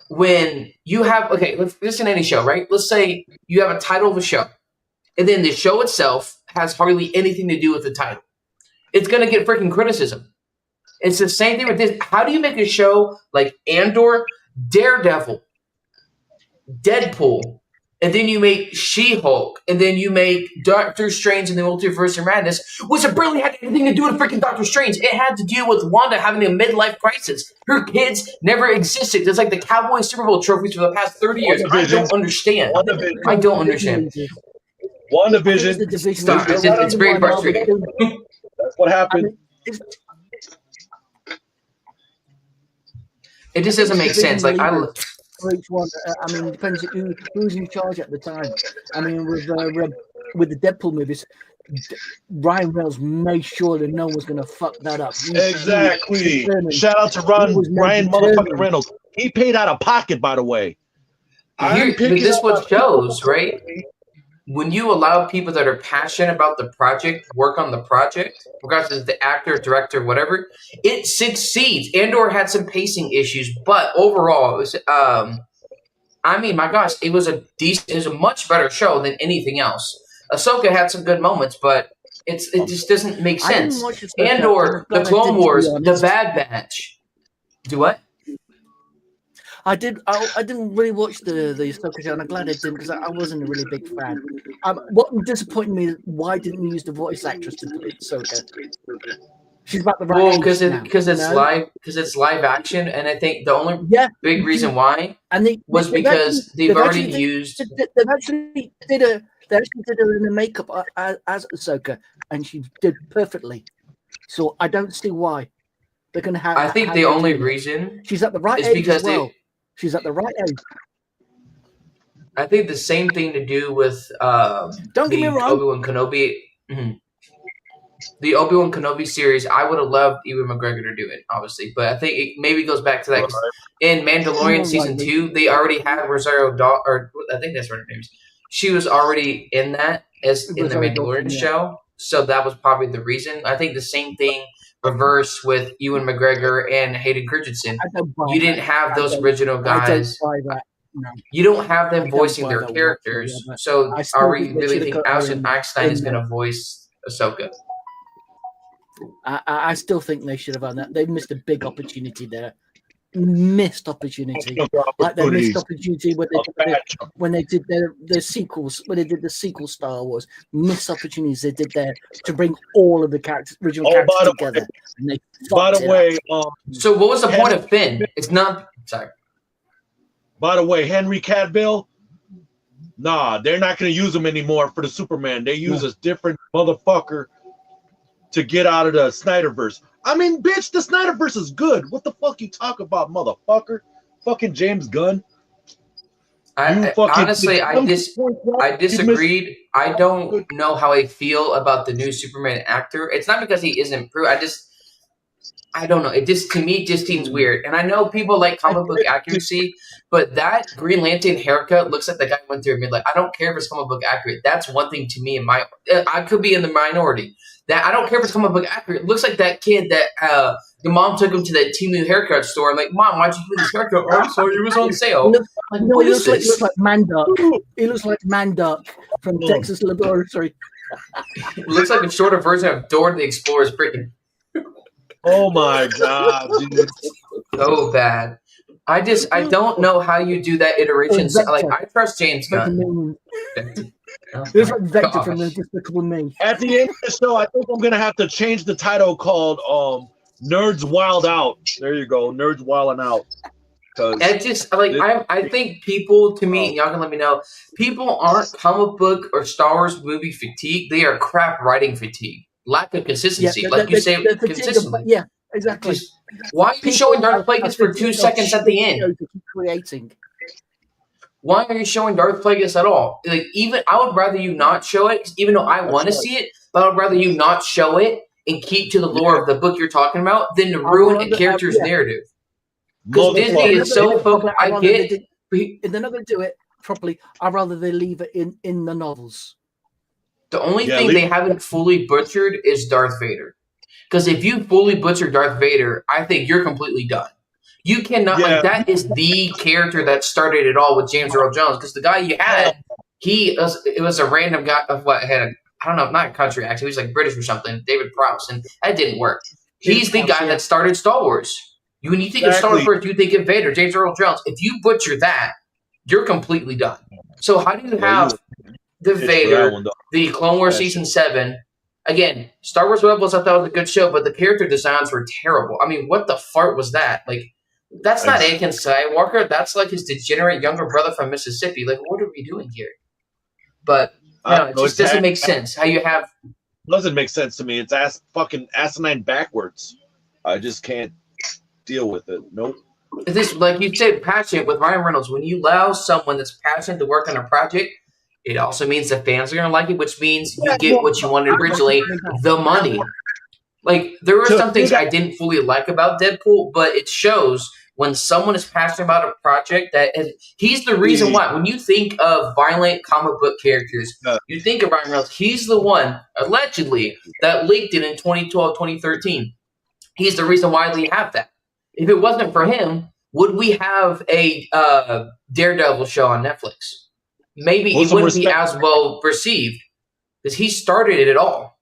when you have, okay, this in any show, right? Let's say you have a title of a show, and then the show itself has hardly anything to do with the title. It's going to get freaking criticism. It's the same thing with this. How do you make a show like Andor, Daredevil, Deadpool, and then you make She-Hulk, and then you make Doctor Strange and the Multiverse of Madness, which barely had anything to do with freaking Doctor Strange. It had to do with Wanda having a midlife crisis. Her kids never existed. It's like the Cowboys Super Bowl trophies for the past 30 years. I don't understand. I don't understand. WandaVision. Stop. It's very frustrating. That's what happened. It just doesn't make sense. Like, for each one, I mean, it depends who's in charge at the time. I mean, with the Deadpool movies, Ryan Reynolds made sure that no one was going to fuck that up. Exactly. Shout out to Ryan motherfucking Reynolds. He paid out of pocket, by the way. But this what shows, right? When you allow people that are passionate about the project work on the project, regardless of the actor, director, whatever, it succeeds. Andor had some pacing issues, but overall, it was, I mean, my gosh, it was a much better show than anything else. Ahsoka had some good moments, but it just doesn't make sense. Andor, the Clone Wars, the Bad Batch. Do what? I didn't really watch the Ahsoka show, and I'm glad I didn't because I wasn't a really big fan. What disappointed me is why didn't you use the voice actress to play Ahsoka? She's about the right age because it's live action, and I think the only big reason why was because they've already used. They actually did her in the makeup as Ahsoka, and she did perfectly. So I don't see why they're going to have. I think the only reason she's at the right age as well. She's at the right age. I think the same thing to do with don't get me wrong. Obi-Wan Kenobi. Mm-hmm. The Obi-Wan Kenobi series, I would have loved Ewan McGregor to do it, obviously. But I think it maybe goes back to that. In Mandalorian Season 2, they already had Rosario Dawson, or I think that's what her name is. She was already in that as in the Mandalorian show. So that was probably the reason. I think the same thing reverse with Ewan McGregor and Hayden Christensen. You didn't have those original guys. You don't have them I don't voicing their bother characters. whatsoever. So I still are we think they really should have think got her Austin in Eckstein is there. going to voice Ahsoka? I still think they should have done that. They missed a big opportunity there. Missed opportunity. Like they missed opportunity when they did their sequels, when they did the sequel Star Wars. Missed opportunities they did there to bring all of the original characters together. And they by the way, so what was the point of Finn? It's not. Sorry. By the way, Henry Cavill, nah, they're not going to use him anymore for the Superman. They use a different motherfucker to get out of the Snyderverse. I mean, bitch, the Snyderverse is good. What the fuck you talk about, motherfucker? Fucking James Gunn. Honestly, I disagreed. I don't know how I feel about the new Superman actor. It's not because he isn't. I don't know. It just, to me, just seems weird. And I know people like comic book accuracy, but that Green Lantern haircut looks like the guy went through a midlife. I don't care if it's comic book accurate. That's one thing to me. I could be in the minority. That I don't care if it's comic book accurate. It looks like that kid that the mom took him to that Temu haircut store. I'm like, Mom, why'd you give me this haircut? Oh, so it was on sale. Like, no, he looks like Mandark. He looks like Mandark from Texas Laboratory. It looks like a shorter version of Dora the Explorer's freaking. Oh my god, dude. So bad. I don't know how you do that iteration. Like, I trust James Gunn. It's like Vector from the Despicable Me. At the end of the show, I think I'm gonna have to change the title called Nerds Wild Out. There you go, Nerds Wilding Out. It just I think people, to me, y'all can let me know. People aren't comic book or Star Wars movie fatigue. They are crap writing fatigue. Lack of consistency, you say, consistently. Yeah, exactly. Why are you showing Darth Plagueis for 2 seconds at the end? Creating. Why are you showing Darth Plagueis at all? Like, I would rather you not show it, even though I want to see it. But I would rather you not show it and keep to the lore of the book you're talking about than to ruin a character's narrative. Because Disney is so focused. I get. If they're not going to do it properly, I'd rather they leave it in the novels. The only thing they haven't fully butchered is Darth Vader. Because if you fully butcher Darth Vader, I think you're completely done. You cannot, that is the character that started it all with James Earl Jones. Because the guy you had, it was a random guy of what had I don't know, not a country accent. He was like British or something, David Prowse, and that didn't work. He's the guy that started Star Wars. When you think of Star Wars first, you think of Vader, James Earl Jones. If you butcher that, you're completely done. So how do you have the Vader, the Clone Wars Season 7? Again, Star Wars Rebels, I thought was a good show, but the character designs were terrible. I mean, what the fart was that? Like, that's not Anakin Skywalker. That's like his degenerate younger brother from Mississippi. Like, what are we doing here? But it just doesn't make sense. How you have doesn't make sense to me. It's fucking asinine backwards. I just can't deal with it. Nope. This, like you said, passionate with Ryan Reynolds. When you allow someone that's passionate to work on a project, it also means the fans are going to like it, which means you get what you wanted originally, the money. Like, there were some things I didn't fully like about Deadpool, but it shows when someone is passionate about a project that he's the reason why. When you think of violent comic book characters, you think of Ryan Reynolds. He's the one, allegedly, that leaked it in 2012, 2013. He's the reason why we have that. If it wasn't for him, would we have a Daredevil show on Netflix? Maybe it wouldn't be as well received because he started it all.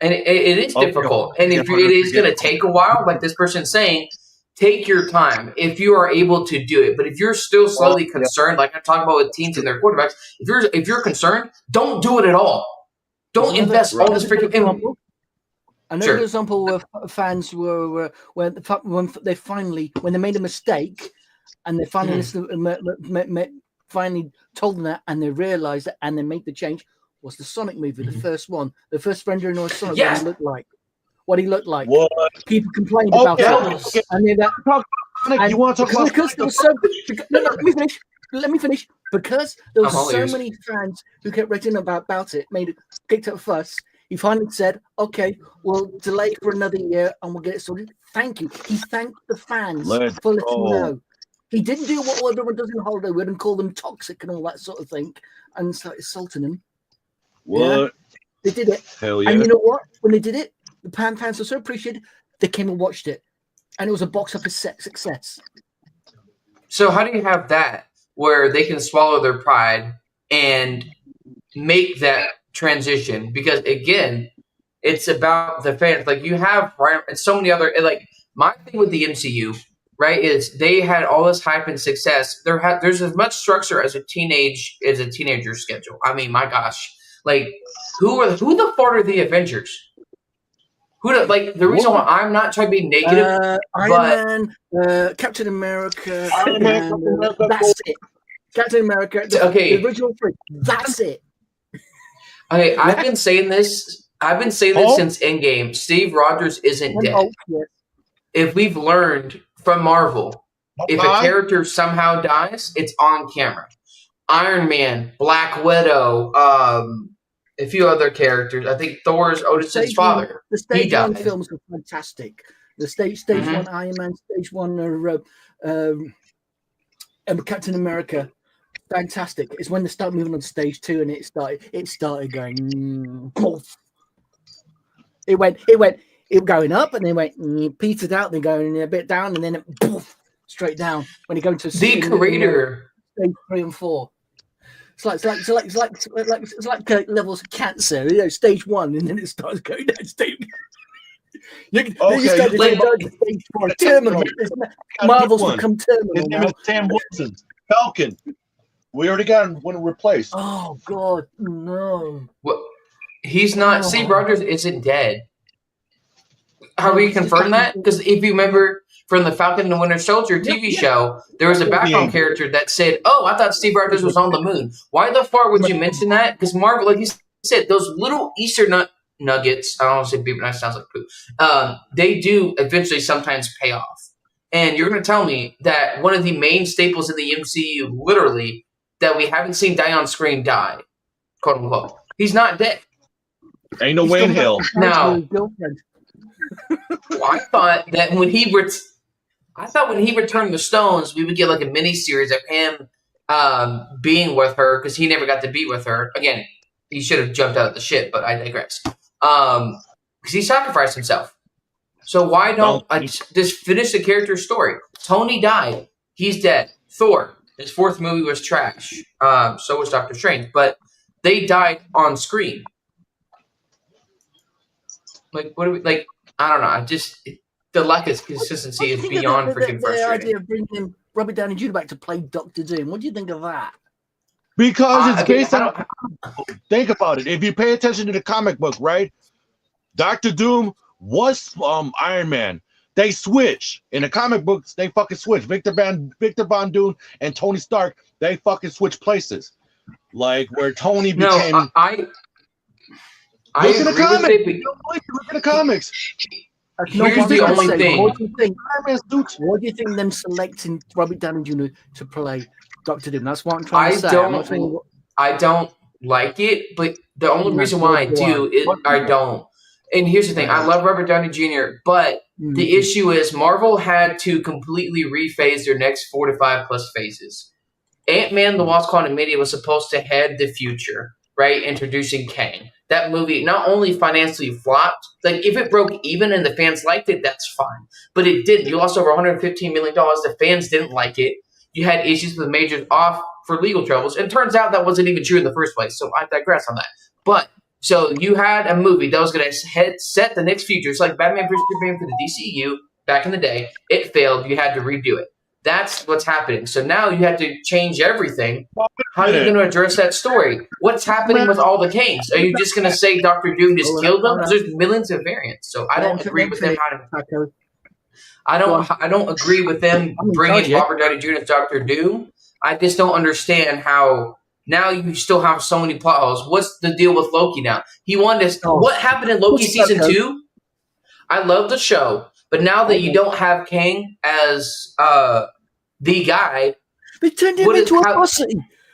And it is difficult. And if it is going to take a while, like this person's saying, take your time if you are able to do it. But if you're still slightly concerned, like I talk about with teams and their quarterbacks, if you're concerned, don't do it at all. Don't invest all this freaking. Another example where fans were when they made a mistake and they finally finally told them that and they realized it and they made the change was the Sonic movie, the first one, the first rendering of Sonic. What he looked like. What? People complained about it. And then you want to talk about because there was let me finish. Because there was so many fans who kept writing about it, kicked up a fuss. He finally said, okay, we'll delay for another year and we'll get it sorted. Thank you. He thanked the fans for letting him know. He didn't do what everyone does in Hollywood and call them toxic and all that sort of thing and start insulting them. What? Yeah, they did it. Hell yeah. And you know what? When they did it, the fans were so appreciated, they came and watched it. And it was a box office success. So how do you have that? where they can swallow their pride and make that transition. Because again, it's about the fans. Like you have and so many other like my thing with the MCU, right, is they had all this hype and success. There's as much structure as a teenager schedule. I mean, my gosh, like who the fuck are the Avengers? The reason why I'm not trying to be negative, Iron Man, Captain America, that's it. Captain America, the original 3. That's it. Okay, I've been saying this since Endgame. Steve Rogers isn't dead. Yes. If we've learned from Marvel, if a character somehow dies, it's on camera. Iron Man, Black Widow, a few other characters. I think Thor's Odin's father. The stage 1 films were fantastic. The stage 1 Iron Man, stage 1 Captain America, fantastic. It's when they start moving on to stage 2 and it started going. It went going up and then went petered out, then going a bit down, and then it poof, straight down when you go into the creator stage 3 and 4. It's like levels of cancer. You know, stage 1, and then it starts going down stage. Stage 4, terminal. Marvel's become terminal. His name is Sam Wilson. Falcon. We already got one replaced. Oh God, no. Well, he's not. Steve Rogers isn't dead. How we confirm that? Because if you remember from the Falcon and the Winter Soldier TV show, there was a background character that said, "Oh, I thought Steve Rogers was on the moon." Why the fuck would you mention that? Because Marvel, like you said, those little Easter nuggets. I don't want to say beaver. That sounds like poop. They do eventually sometimes pay off. And you're going to tell me that one of the main staples in the MCU, literally, that we haven't seen die on screen die, quote unquote. He's not dead. Ain't no way in hell. Now, I thought that when he returned the stones, we would get like a mini series of him being with her because he never got to be with her. Again, he should have jumped out of the ship, but I digress. Because he sacrificed himself. So why don't I just finish the character's story? Tony died. He's dead. Thor, his 4th movie was trash. So was Doctor Strange. But they died on screen. Like, what do we, like, I don't know. The lack of consistency is beyond freaking frustrating. The idea of bringing Robert Downey Jr. back to play Doctor Doom. What do you think of that? Because it's based on... Think about it. If you pay attention to the comic book, right? Doctor Doom was Iron Man. They switch. In the comic books, they fucking switch. Victor Von Doom and Tony Stark, they fucking switch places. Like where Tony became... No, I look in the comics. Look at the comics. Here's the only thing. What do you think them selecting Robert Downey Jr. to play Doctor Doom? That's what I'm trying to say. I don't like it, but the only reason why I do is I don't. And here's the thing. I love Robert Downey Jr., but the issue is Marvel had to completely rephase their next 4 to 5 plus phases. Ant-Man the Wasp Quantumania was supposed to head the future, right? Introducing Kang. That movie not only financially flopped, like if it broke even and the fans liked it, that's fine. But it didn't. You lost over $115 million. The fans didn't like it. You had issues with majors off for legal troubles. And turns out that wasn't even true in the first place. So I digress on that. But so you had a movie that was going to set the next future. It's like Batman vs. Superman for the DCU back in the day. It failed. You had to redo it. That's what's happening. So now you have to change everything. How are you going to address that story? What's happening with all the Kangs? Are you just going to say Dr. Doom just killed them? Because there's millions of variants. So I don't agree with them. I don't agree with them bringing Robert Downey Jr. as Dr. Doom. I just don't understand how now you still have so many plot holes. What's the deal with Loki now? He wanted to. What happened in Loki season 2? I love the show. But now that you don't have Kang as the guy, they turned him into a pussy.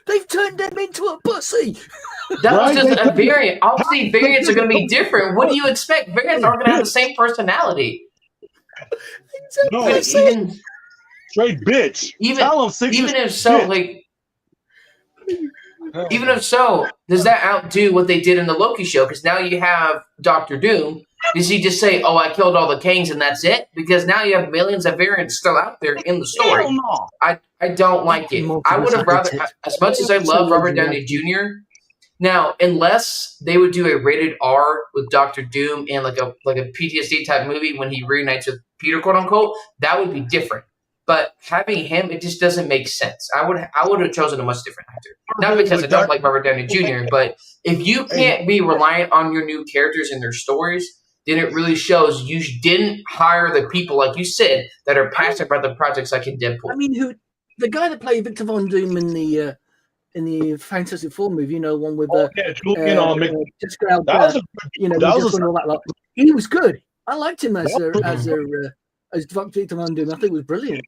They've turned him into a pussy. That was just a variant. Obviously, variants are going to be different. What do you expect? Variants aren't going to have the same personality. No, straight bitch. Even if so, like, even if so, does that outdo what they did in the Loki show? Because now you have Dr. Doom. Does he just say, "Oh, I killed all the kings and that's it"? Because now you have millions of variants still out there in the story. Hell no. I don't like it. I would have rather, as much as I love Robert Downey Jr. Now, unless they would do a rated R with Doctor Doom and like a PTSD type movie when he reunites with Peter, quote unquote, that would be different. But having him, it just doesn't make sense. I would have chosen a much different actor. Not because I don't like Robert Downey Jr., but if you can't be reliant on your new characters and their stories, then it really shows you didn't hire the people, like you said, that are passionate about the projects like in Deadpool. I mean, the guy that played Victor Von Doom in the Fantastic Four movie, one with Jessica Alba, he was good. I liked him as Victor Von Doom. I think it was brilliant.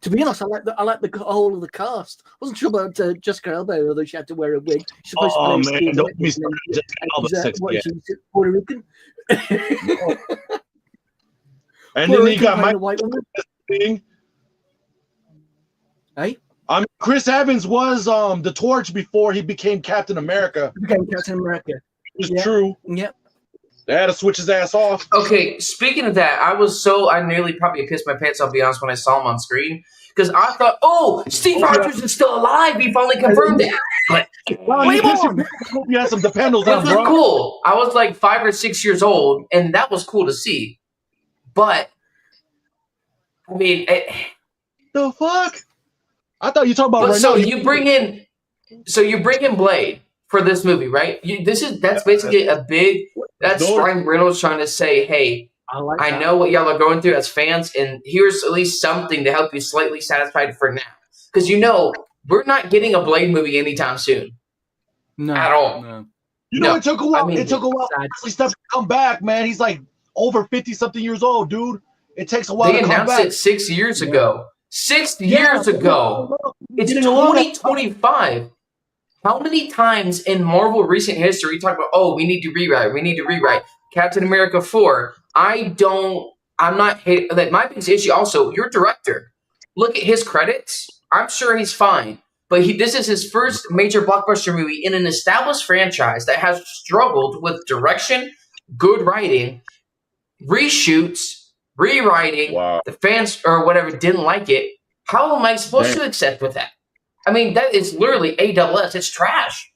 To be honest, I like the whole of the cast. I wasn't sure about Jessica Alba, although she had to wear a wig. She's supposed to play don't be Jessica Alba she's Puerto Rican. And then you got my white woman. Hey, I mean, Chris Evans was the Torch before he became Captain America. It's true. Yep. They had to switch his ass off. Okay, speaking of that, I nearly probably pissed my pants, I'll be honest, when I saw him on screen. Because I thought, Steve Rogers is still alive. He finally confirmed it. But you had some dependents on, bro. Cool. I was like 5 or 6 years old, and that was cool to see. But, I mean... the fuck? I thought you were talking about right so now. You bring in Blade for this movie, right? That's basically that's Ryan Reynolds trying to say, hey, I know what y'all are going through as fans, and here's at least something to help you slightly satisfied for now. Because we're not getting a Blade movie anytime soon. No. At all. No. It took a while. It took a while for Wesley Snipes to come back, man. He's like over 50-something years old, dude. It takes a while to come back. They announced it 6 years ago. 6 years ago. It's 2025. How many times in Marvel recent history talk about, we need to rewrite. Captain America 4. I'm not hating. Like, my biggest issue also, your director. Look at his credits. I'm sure he's fine. But this is his first major blockbuster movie in an established franchise that has struggled with direction, good writing, reshoots, rewriting. Wow. The fans or whatever didn't like it. How am I supposed to accept with that? I mean, that is literally AWS. It's trash.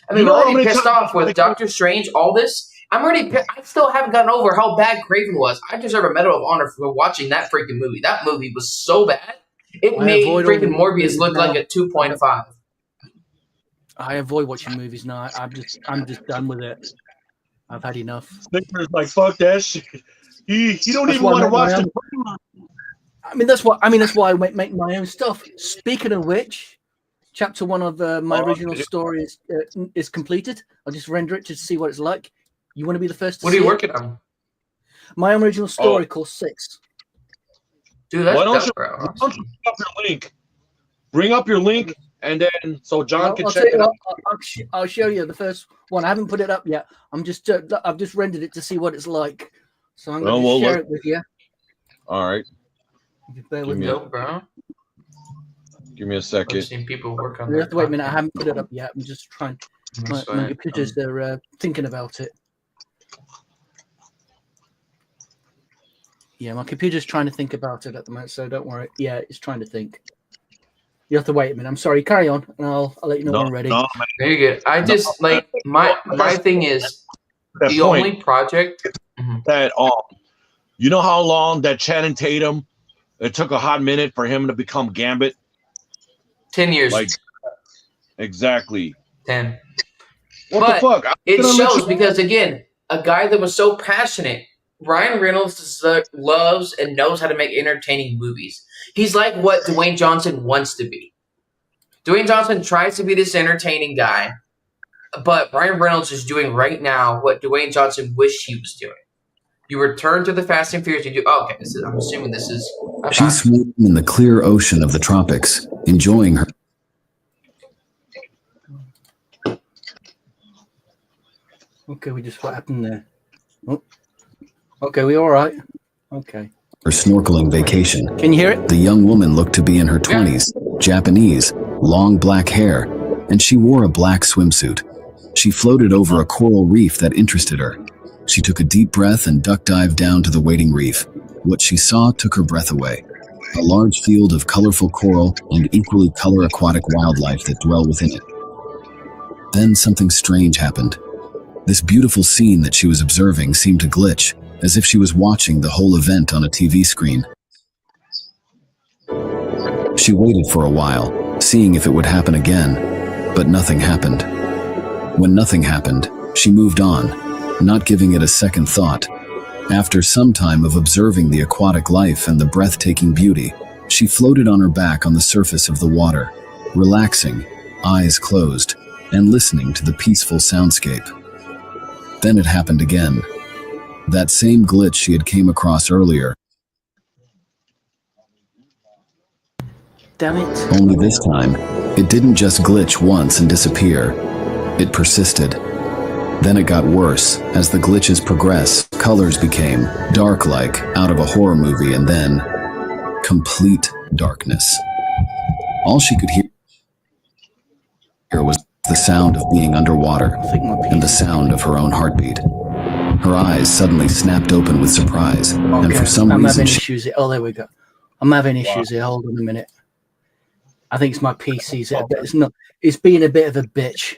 I mean, we're already pissed off with Doctor Strange, all this. I still haven't gotten over how bad Craven was. I deserve a Medal of Honor for watching that freaking movie. That movie was so bad. It made freaking Morbius look like a 2.5. I avoid watching movies now. I'm just done with it. I've had enough. Snickers like, fuck that shit. He don't even want to watch the. That's why I make my own stuff. Speaking of which, chapter 1 of my original story is completed. I'll just render it to see what it's like. You want to be the first to see it? What are you working on? My original story called 6. Dude, that's why don't you bring up your link? Bring up your link, and then so John can check it out. I'll show you the first one. I haven't put it up yet. I've just rendered it to see what it's like. So I'm going to share it with you. All right. Bear with me. Bro. Give me a second. I've seen people work on You have to wait a minute. I haven't put it up yet. I'm just trying. My computers, they're thinking about it. Yeah, my computer's trying to think about it at the moment, so don't worry. Yeah, it's trying to think. You have to wait a minute. I'm sorry. Carry on, and I'll let you know when I'm ready. Very good. I just my thing is the only project that you know how long that Channing Tatum, it took a hot minute for him to become Gambit? 10 years. Like, exactly. 10. What the fuck? It shows because, again, a guy that was so passionate, Ryan Reynolds loves and knows how to make entertaining movies. He's like what Dwayne Johnson wants to be. Dwayne Johnson tries to be this entertaining guy, but Ryan Reynolds is doing right now what Dwayne Johnson wished he was doing. You return to the Fast and Furious. I'm assuming this is. She's swimming in the clear ocean of the tropics, enjoying her. Okay, what happened there? Oh. Okay, we all right? Okay. Her snorkeling vacation. Can you hear it? The young woman looked to be in her 20s, Japanese, long black hair, and she wore a black swimsuit. She floated over a coral reef that interested her. She took a deep breath and duck dived down to the waiting reef. What she saw took her breath away. A large field of colorful coral and equally color aquatic wildlife that dwell within it. Then something strange happened. This beautiful scene that she was observing seemed to glitch, as if she was watching the whole event on a TV screen. She waited for a while, seeing if it would happen again, but nothing happened. When nothing happened, she moved on, not giving it a second thought. After some time of observing the aquatic life and the breathtaking beauty, she floated on her back on the surface of the water, relaxing, eyes closed, and listening to the peaceful soundscape. Then it happened again. That same glitch she had came across earlier. Damn it. Only this time, it didn't just glitch once and disappear. It persisted. Then it got worse. As the glitches progressed, colors became dark-like out of a horror movie, and then complete darkness. All she could hear was the sound of being underwater and the sound of her own heartbeat. Her eyes suddenly snapped open with surprise, and for some I'm reason having issues here. Oh, there we go. I'm having issues here. Hold on a minute. I think it's my PC's. It's not. It's being a bit of a bitch.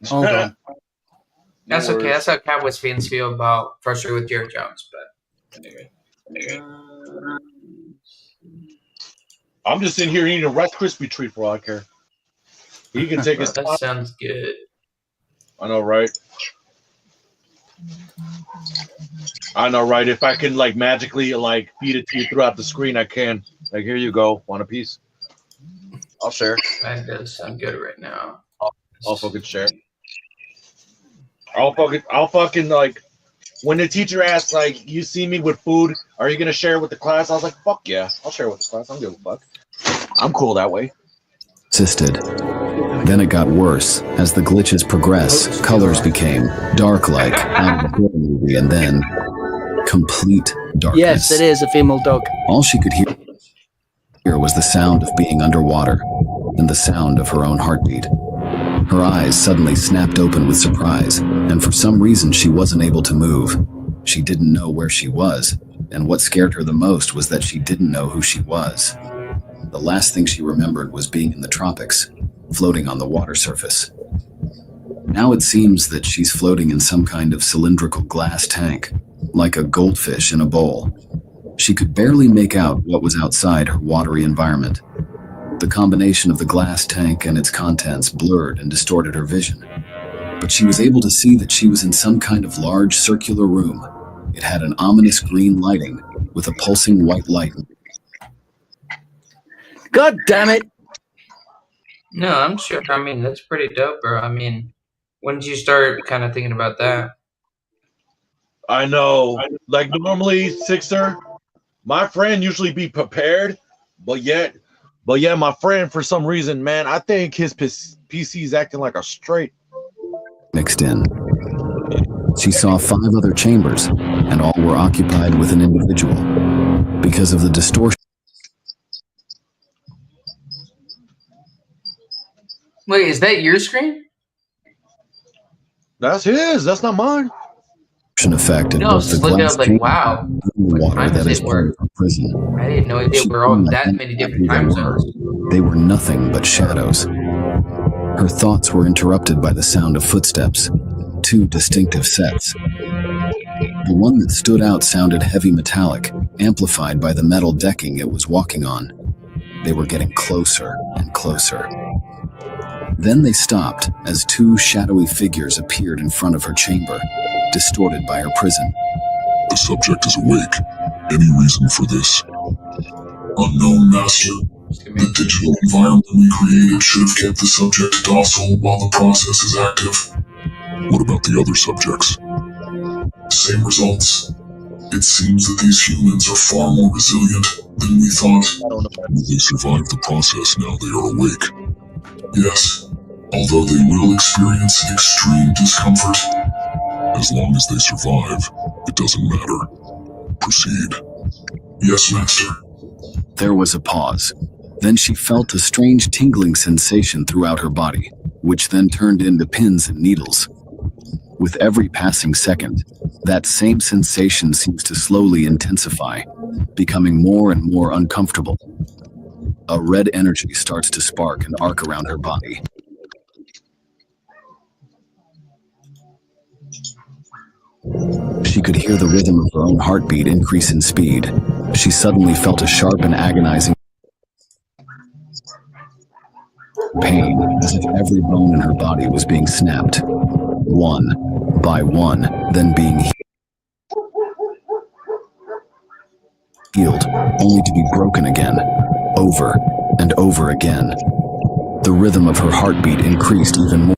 Hold on. That's okay. That's how Cowboys fans feel about frustrated with Jerry Jones. But anyway. I'm just in here eating a Rice Krispie treat for all I care. He can take his That spot. sounds good. I know, right? I know, right? If I can, like, magically, like, feed it to you throughout the screen, I can. Like, here you go. Want a piece? I'll share. That does sound good right now. I'll fucking share. I'll fucking, like, when the teacher asked, like, you see me with food, are you going to share it with the class? I was like, fuck yeah. I'll share it with the class. I don't give a fuck. I'm cool that way. persisted. Then it got worse. As the glitches progressed, colors became dark-like out of a horror movie, and then complete darkness. Yes, it is a female dog. All she could hear was the sound of being underwater and the sound of her own heartbeat. Her eyes suddenly snapped open with surprise, and for some reason she wasn't able to move. She didn't know where she was, and what scared her the most was that she didn't know who she was. The last thing she remembered was being in the tropics, floating on the water surface. Now it seems that she's floating in some kind of cylindrical glass tank, like a goldfish in a bowl. She could barely make out what was outside her watery environment. The combination of the glass tank and its contents blurred and distorted her vision. But she was able to see that she was in some kind of large circular room. It had an ominous green lighting with a pulsing white light. God damn it! No, I'm sure. I mean, that's pretty dope, bro. I mean, when did you start kind of thinking about that? I know. Like normally, Sixer, my friend usually be prepared, but yet, my friend, for some reason, man, I think his PC is acting like a straight. Mixed in. She saw 5 other chambers, and all were occupied with an individual. Because of the distortion Wait, is that your screen? That's his. That's not mine. effect of No, I was both just the looking glass up like, chamber wow. and the water Time that does is it part work? of her prison. I didn't know there were all that many different time zones. They were nothing but shadows. Her thoughts were interrupted by the sound of footsteps, 2 distinctive sets. The one that stood out sounded heavy metallic, amplified by the metal decking it was walking on. They were getting closer and closer. Then they stopped as 2 shadowy figures appeared in front of her chamber, distorted by her prison. The subject is awake. Any reason for this? Unknown, Master. The digital environment we created should have kept the subject docile while the process is active. What about the other subjects? Same results. It seems that these humans are far more resilient than we thought. They survived the process now they are awake. Yes, although they will experience extreme discomfort. As long as they survive, it doesn't matter. Proceed. Yes, Master. There was a pause. Then she felt a strange tingling sensation throughout her body, which then turned into pins and needles. With every passing second, That same sensation seems to slowly intensify, becoming more and more uncomfortable. A red energy starts to spark and arc around her body. She could hear the rhythm of her own heartbeat increase in speed. She suddenly felt a sharp and agonizing pain, as if every bone in her body was being snapped, one by one, then being healed, only to be broken again, over and over again. The rhythm of her heartbeat increased even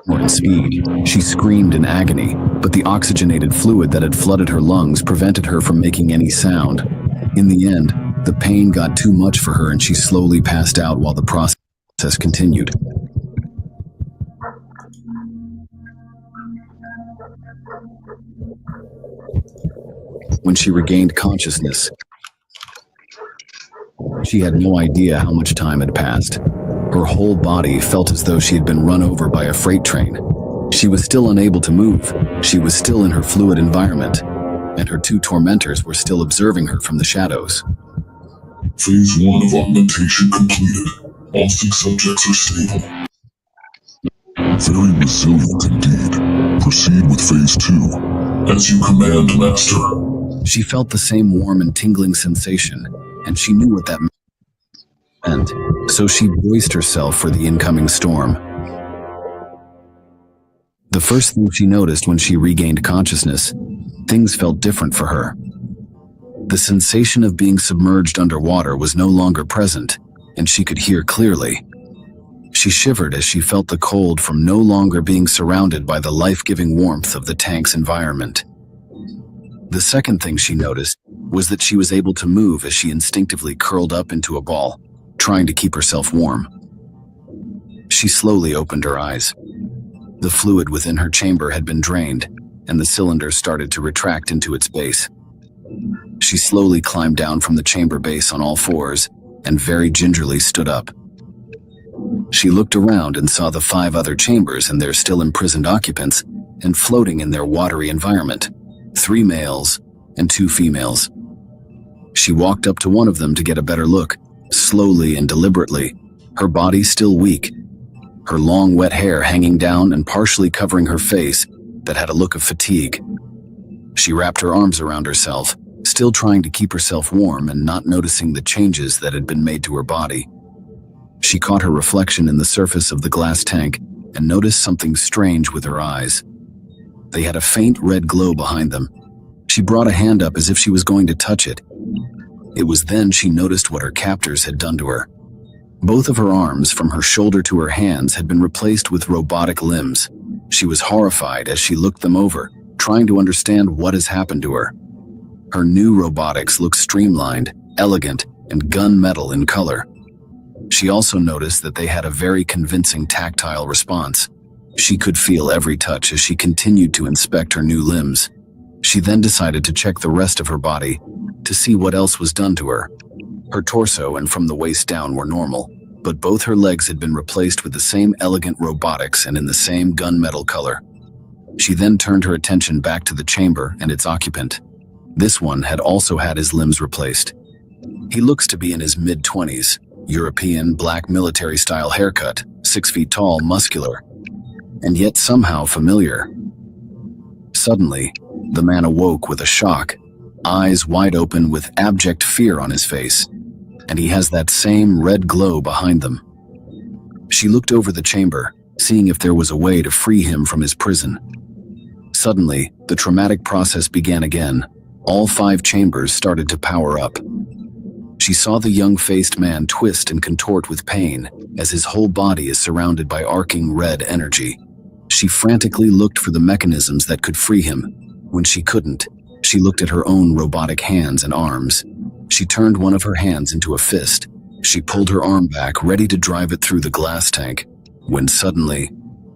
more in speed. She screamed in agony, but the oxygenated fluid that had flooded her lungs prevented her from making any sound. In the end, the pain got too much for her and she slowly passed out while the process continued. When she regained consciousness, she had no idea how much time had passed. Her whole body felt as though she had been run over by a freight train. She was still unable to move. She was still in her fluid environment, and her two tormentors were still observing her from the shadows. Phase 1 of augmentation completed. All 6 subjects are stable. Very resilient indeed. Proceed with Phase 2. As you command, Master. She felt the same warm and tingling sensation, and she knew what that meant, so she braced herself for the incoming storm. The first thing she noticed when she regained consciousness, things felt different for her. The sensation of being submerged underwater was no longer present, and she could hear clearly. She shivered as she felt the cold from no longer being surrounded by the life-giving warmth of the tank's environment. The second thing she noticed was that she was able to move as she instinctively curled up into a ball, trying to keep herself warm. She slowly opened her eyes. The fluid within her chamber had been drained, and the cylinder started to retract into its base. She slowly climbed down from the chamber base on all fours and very gingerly stood up. She looked around and saw the 5 other chambers and their still imprisoned occupants and floating in their watery environment, 3 males and 2 females. She walked up to one of them to get a better look, slowly and deliberately, her body still weak, her long wet hair hanging down and partially covering her face that had a look of fatigue. She wrapped her arms around herself, still trying to keep herself warm and not noticing the changes that had been made to her body. She caught her reflection in the surface of the glass tank and noticed something strange with her eyes. They had a faint red glow behind them. She brought a hand up as if she was going to touch it. It was then she noticed what her captors had done to her. Both of her arms, from her shoulder to her hands, had been replaced with robotic limbs. She was horrified as she looked them over, trying to understand what has happened to her. Her new robotics looked streamlined, elegant, and gunmetal in color. She also noticed that they had a very convincing tactile response. She could feel every touch as she continued to inspect her new limbs. She then decided to check the rest of her body to see what else was done to her. Her torso and from the waist down were normal, but both her legs had been replaced with the same elegant robotics and in the same gunmetal color. She then turned her attention back to the chamber and its occupant. This one had also had his limbs replaced. He looks to be in his mid-20s, European black military-style haircut, 6 feet tall, muscular, and yet somehow familiar. Suddenly, the man awoke with a shock, eyes wide open with abject fear on his face, and he has that same red glow behind them. She looked over the chamber, seeing if there was a way to free him from his prison. Suddenly, the traumatic process began again. All 5 chambers started to power up. She saw the young-faced man twist and contort with pain as his whole body is surrounded by arcing red energy. She frantically looked for the mechanisms that could free him. When she couldn't, she looked at her own robotic hands and arms. She turned one of her hands into a fist. She pulled her arm back, ready to drive it through the glass tank, when suddenly...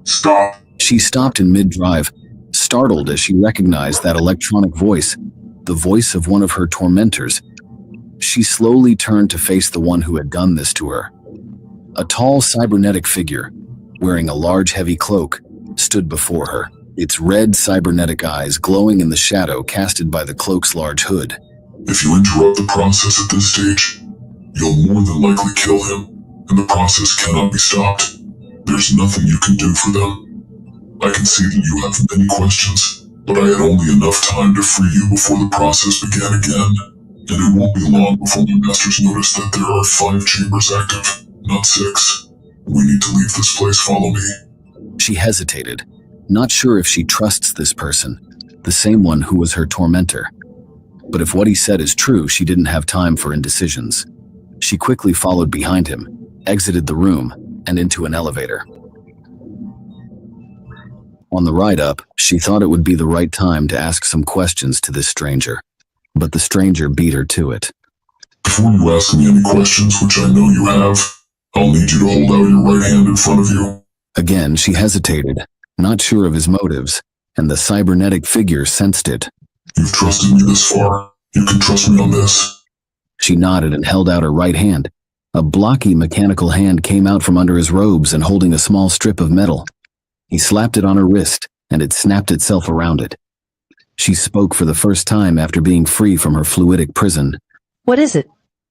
Stop! She stopped in mid-drive, startled as she recognized that electronic voice, the voice of one of her tormentors. She slowly turned to face the one who had done this to her. A tall cybernetic figure, wearing a large heavy cloak, stood before her. its red cybernetic eyes glowing in the shadow casted by the cloak's large hood. If you interrupt the process at this stage, you'll more than likely kill him, and the process cannot be stopped. There's nothing you can do for them. I can see that you have many questions, but I had only enough time to free you before the process began again, and it won't be long before my masters notice that there are 5 chambers active, not 6. We need to leave this place, follow me. She hesitated, not sure if she trusts this person, the same one who was her tormentor. But if what he said is true, she didn't have time for indecisions. She quickly followed behind him, exited the room, and into an elevator. On the ride up, she thought it would be the right time to ask some questions to this stranger, but the stranger beat her to it. Before you ask me any questions, which I know you have, I'll need you to hold out your right hand in front of you. Again, she hesitated, not sure of his motives, and the cybernetic figure sensed it. You've trusted me this far. You can trust me on this. She nodded and held out her right hand. A blocky mechanical hand came out from under his robes and holding a small strip of metal. He slapped it on her wrist, and it snapped itself around it. She spoke for the first time after being free from her fluidic prison. What is it?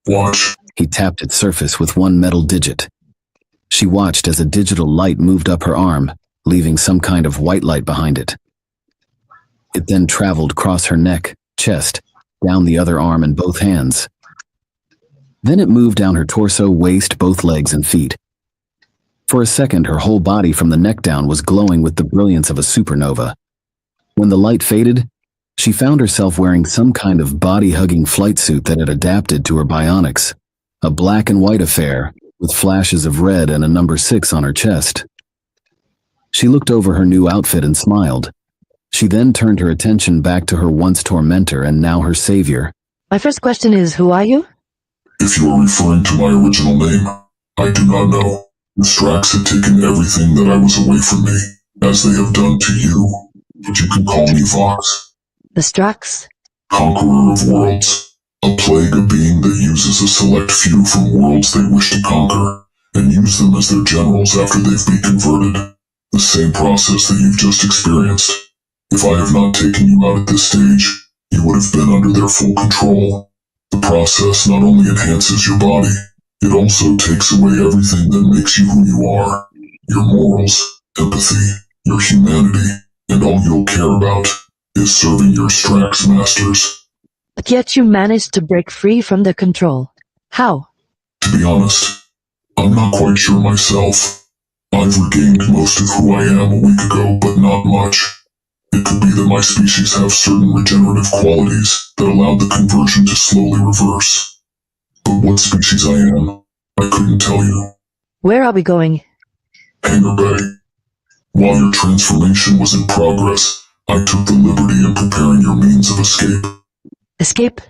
Watch. He tapped its surface with one metal digit. She watched as a digital light moved up her arm, leaving some kind of white light behind it. It then traveled across her neck, chest, down the other arm and both hands. Then it moved down her torso, waist, both legs and feet. For a second, her whole body from the neck down was glowing with the brilliance of a supernova. When the light faded, she found herself wearing some kind of body-hugging flight suit that had adapted to her bionics, a black and white affair with flashes of red and a number 6 on her chest. She looked over her new outfit and smiled. She then turned her attention back to her once tormentor and now her savior. My first question is, who are you? If you are referring to my original name, I do not know. The Strax had taken everything that I was away from me, as they have done to you. But you can call me Vox. The Strax? Conqueror of worlds. A plague, a being that uses a select few from worlds they wish to conquer, and use them as their generals after they've been converted. The same process that you've just experienced. If I have not taken you out at this stage, you would have been under their full control. The process not only enhances your body, it also takes away everything that makes you who you are. Your morals, empathy, your humanity, and all you'll care about is serving your Strax masters. But yet you managed to break free from their control. How? To be honest, I'm not quite sure myself. I've regained most of who I am a week ago, but not much. It could be that my species have certain regenerative qualities that allowed the conversion to slowly reverse. But what species I am, I couldn't tell you. Where are we going? Hangar Bay. While your transformation was in progress, I took the liberty in preparing your means of escape. Escape?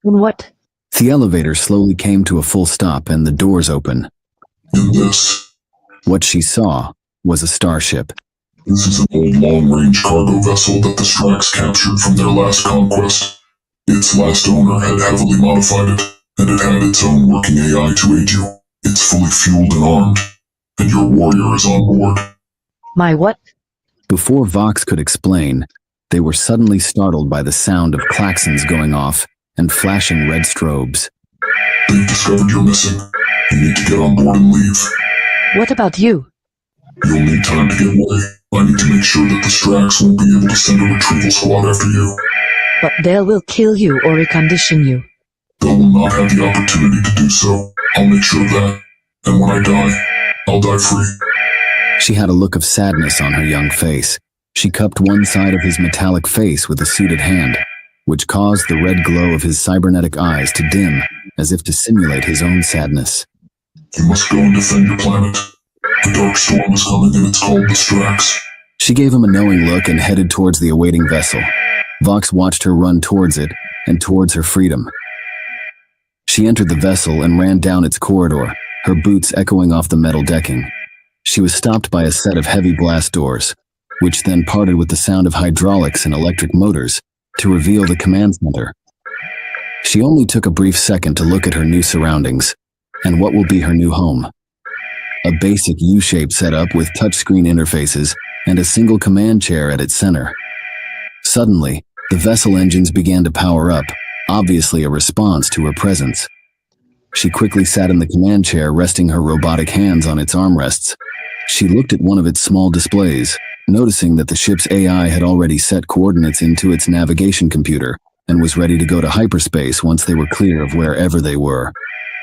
In what? The elevator slowly came to a full stop and the doors open. In this. What she saw was a starship. This is an old long-range cargo vessel that the Strax captured from their last conquest. Its last owner had heavily modified it, and it had its own working AI to aid you. It's fully fueled and armed, and your warrior is on board. My what? Before Vox could explain, they were suddenly startled by the sound of klaxons going off and flashing red strobes. They've discovered you're missing. You need to get on board and leave. What about you? You'll need time to get away. I need to make sure that the Strax won't be able to send a retrieval squad after you. But they will kill you or recondition you. They will not have the opportunity to do so. I'll make sure of that. And when I die, I'll die free. She had a look of sadness on her young face. She cupped one side of his metallic face with a suited hand, which caused the red glow of his cybernetic eyes to dim, as if to simulate his own sadness. You must go and defend your planet. The dark storm is coming and it's called the Strax. She gave him a knowing look and headed towards the awaiting vessel. Vox watched her run towards it and towards her freedom. She entered the vessel and ran down its corridor, her boots echoing off the metal decking. She was stopped by a set of heavy blast doors, which then parted with the sound of hydraulics and electric motors to reveal the command center. She only took a brief second to look at her new surroundings and what will be her new home. A basic U-shaped setup with touchscreen interfaces and a single command chair at its center. Suddenly, the vessel engines began to power up, obviously a response to her presence. She quickly sat in the command chair, resting her robotic hands on its armrests. She looked at one of its small displays, noticing that the ship's AI had already set coordinates into its navigation computer and was ready to go to hyperspace once they were clear of wherever they were.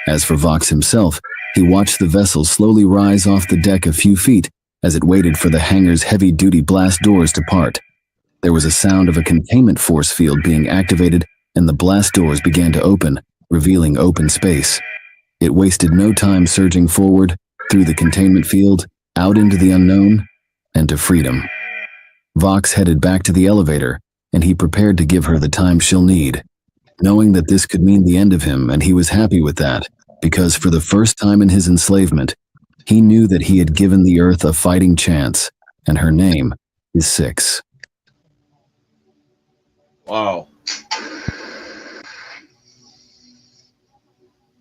As for Vox himself, he watched the vessel slowly rise off the deck a few feet as it waited for the hangar's heavy-duty blast doors to part. There was a sound of a containment force field being activated, and the blast doors began to open, revealing open space. It wasted no time surging forward, through the containment field, out into the unknown, and to freedom. Vox headed back to the elevator, and he prepared to give her the time she'll need, knowing that this could mean the end of him, and he was happy with that, because for the first time in his enslavement, he knew that he had given the Earth a fighting chance, and her name is 6. Wow.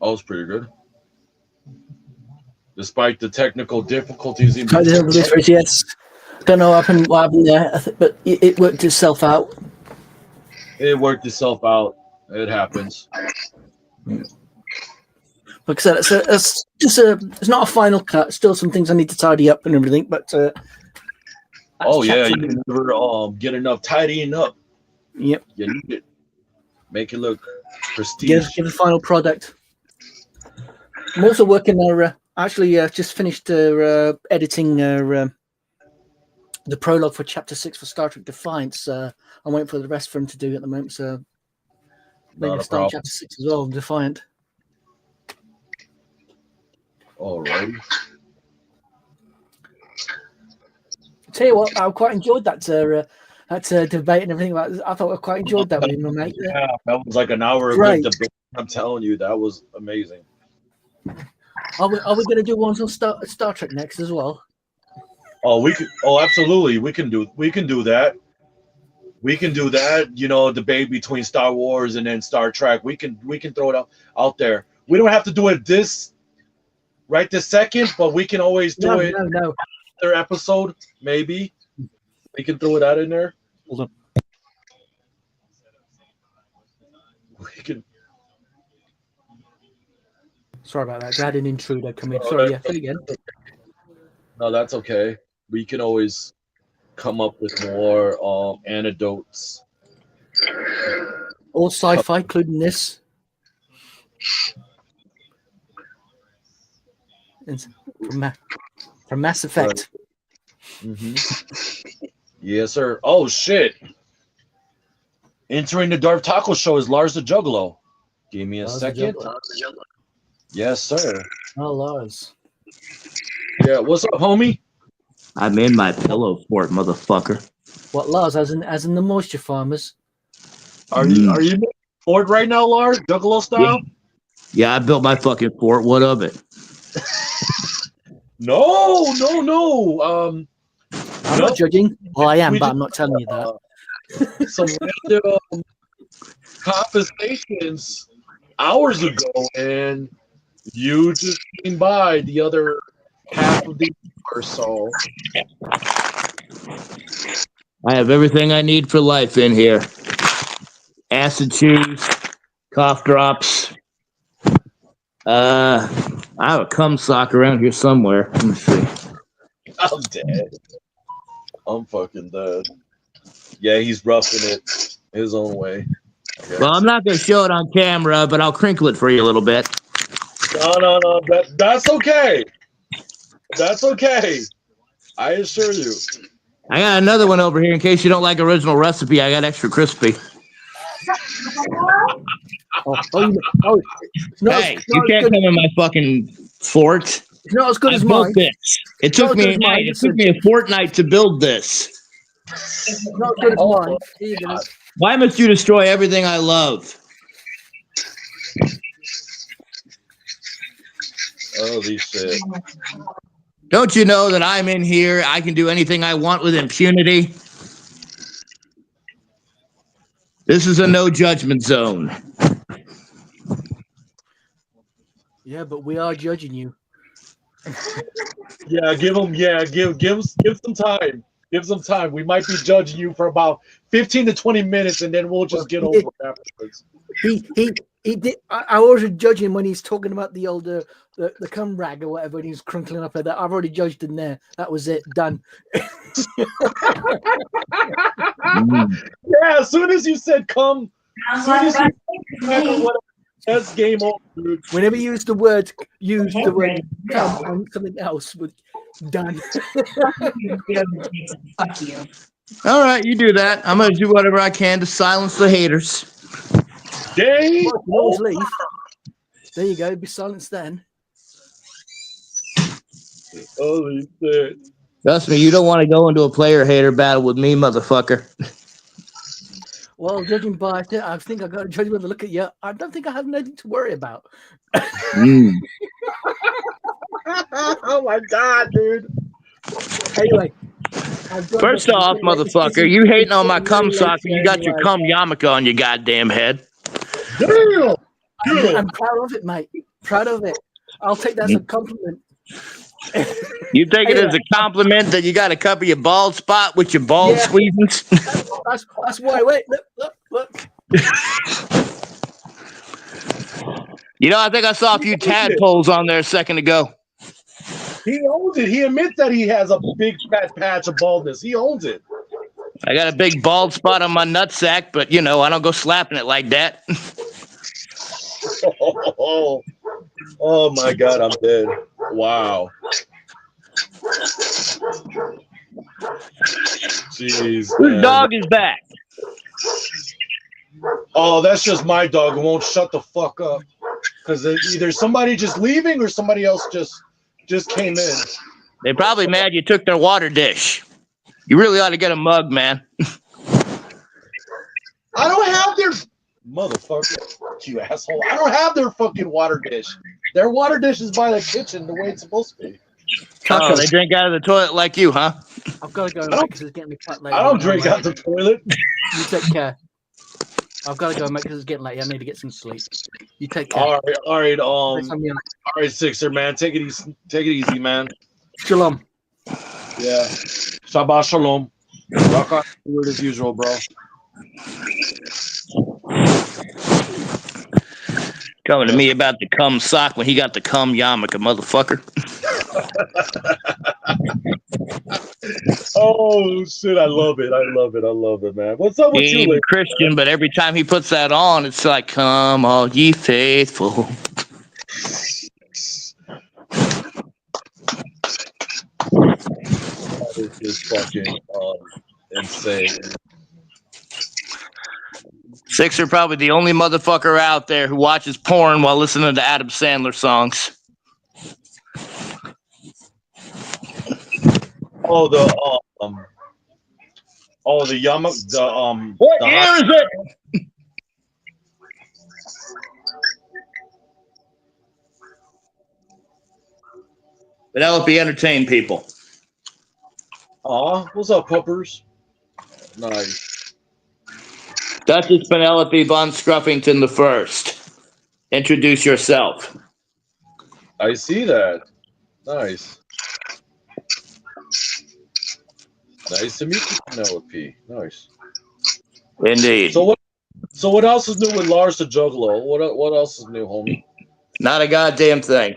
That was pretty good. Despite the technical difficulties. Yes. Don't know what happened there, but it worked itself out. It worked itself out. It happens. Like I said, it's not a final cut. Still some things I need to tidy up and everything, but oh yeah, you can never get enough tidying up. Yep. You need it. Make it look prestigious. Give the final product. I'm also working there. Actually, just finished editing the prologue for Chapter 6 for Star Trek Defiance. I'm waiting for the rest for him to do at the moment. So maybe start Chapter 6 as well, Defiant. All right. Tell you what, I quite enjoyed that debate and everything. I thought I quite enjoyed that with you, mate. Yeah, that was like an hour of good debate. I'm telling you, that was amazing. Are we going to do ones on Star Trek next as well? Oh, we could. Oh, absolutely. We can do that. We can do that. You know, debate between Star Wars and then Star Trek. We can throw it out there. We don't have to do it this second, but we can always do it. No. Another episode, maybe. We can throw it out in there. Hold on. We can. Sorry about that. I had an intruder come in. Sorry, yeah, again. No, that's okay. We can always come up with more anecdotes. All sci-fi, including this. From Mass Effect. Mm-hmm. Yes, sir. Oh, shit. Entering the Darth Taco Show is Lars the Juggalo. Give me a second. Yes, sir. Oh, Lars. Yeah, what's up, homie? I'm in my pillow fort, motherfucker. What, Lars? As in the moisture farmers? Are you in the fort right now, Lars? Juggalo style? Yeah, I built my fucking fort. What of it? No. I'm not judging. Well, I am, but I'm not telling you that. Some random conversations hours ago, and you just came by the other half of the hour, so I have everything I need for life in here. Acid chews, cough drops. I have a cum sock around here somewhere. Let me see. I'm dead. I'm fucking dead. Yeah, he's roughing it his own way. Well, I'm not going to show it on camera, but I'll crinkle it for you a little bit. No. That's okay. That's okay. I assure you. I got another one over here in case you don't like original recipe. I got extra crispy. Hey, you can't come in my fucking fort. It's not as good as mine. It took me a night. It took me a fortnight to build this. It's not as good as mine. Here you go. Why must you destroy everything I love? Holy shit. Don't you know that I'm in here? I can do anything I want with impunity. This is a no judgment zone. Yeah, but we are judging you. Yeah, give him some time. Give some time. We might be judging you for about 15 to 20 minutes, and then we'll just get over it afterwards. He did. I already judge him when he's talking about the older the cum rag or whatever, and he's crunkling up like that. I've already judged him there. That was it. Done. Yeah, as soon as you said come, that's game over, dude. Whenever you use the word come on something else, with done. All right, you do that. I'm gonna do whatever I can to silence the haters. Game over. There you go. Be silenced then. Holy shit. Trust me, you don't want to go into a player hater battle with me, motherfucker. Well, judging by it, I think I got to judge by the look at you. I don't think I have anything to worry about. Oh my god, dude. Anyway. First off, motherfucker, you hating on my cum sock and you got your cum yarmulke on your goddamn head. Damn. I'm proud of it, mate. Proud of it. I'll take that as a compliment. You take it as a compliment that you got to cover your bald spot with your bald squeezings? That's why. Wait, look. You know, I think I saw a few tadpoles on there a second ago. He owns it. He admits that he has a big fat patch of baldness. He owns it. I got a big bald spot on my nutsack, but you know, I don't go slapping it like that. Oh my god, I'm dead. Wow. Jeez. Whose dog is back? Oh, that's just my dog who won't shut the fuck up. Because either somebody just leaving or somebody else just came in. They probably mad you took their water dish. You really ought to get a mug, man. I don't have their motherfucker, you asshole. I don't have their fucking water dish. Their water dish is by the kitchen the way it's supposed to be. Oh, they drink out of the toilet like you, huh? I've got to go because it's getting me quite late. I don't drink out the toilet. You take care. I've got to go, mate, because it's getting late. I need to get some sleep. You take care. All right, Sixer, man. Take it easy, man. Shalom. Yeah. Shabbat shalom. Rock on weird as usual, bro. Coming to me about the cum sock when he got the cum yarmulke, motherfucker. Oh shit, I love it, man. What's up with he you? Ain't Christian, but every time he puts that on, it's like, come all ye faithful. This is fucking insane. Sixer probably the only motherfucker out there who watches porn while listening to Adam Sandler songs. Oh, the What year is it? Penelope entertain people. What's up, puppers? Nice. Duchess Penelope von Scruffington the First. Introduce yourself. I see that. Nice. Nice to meet you, Penelope. Nice. Indeed. So what else is new with Lars the Juggalo? What else is new, homie? Not a goddamn thing.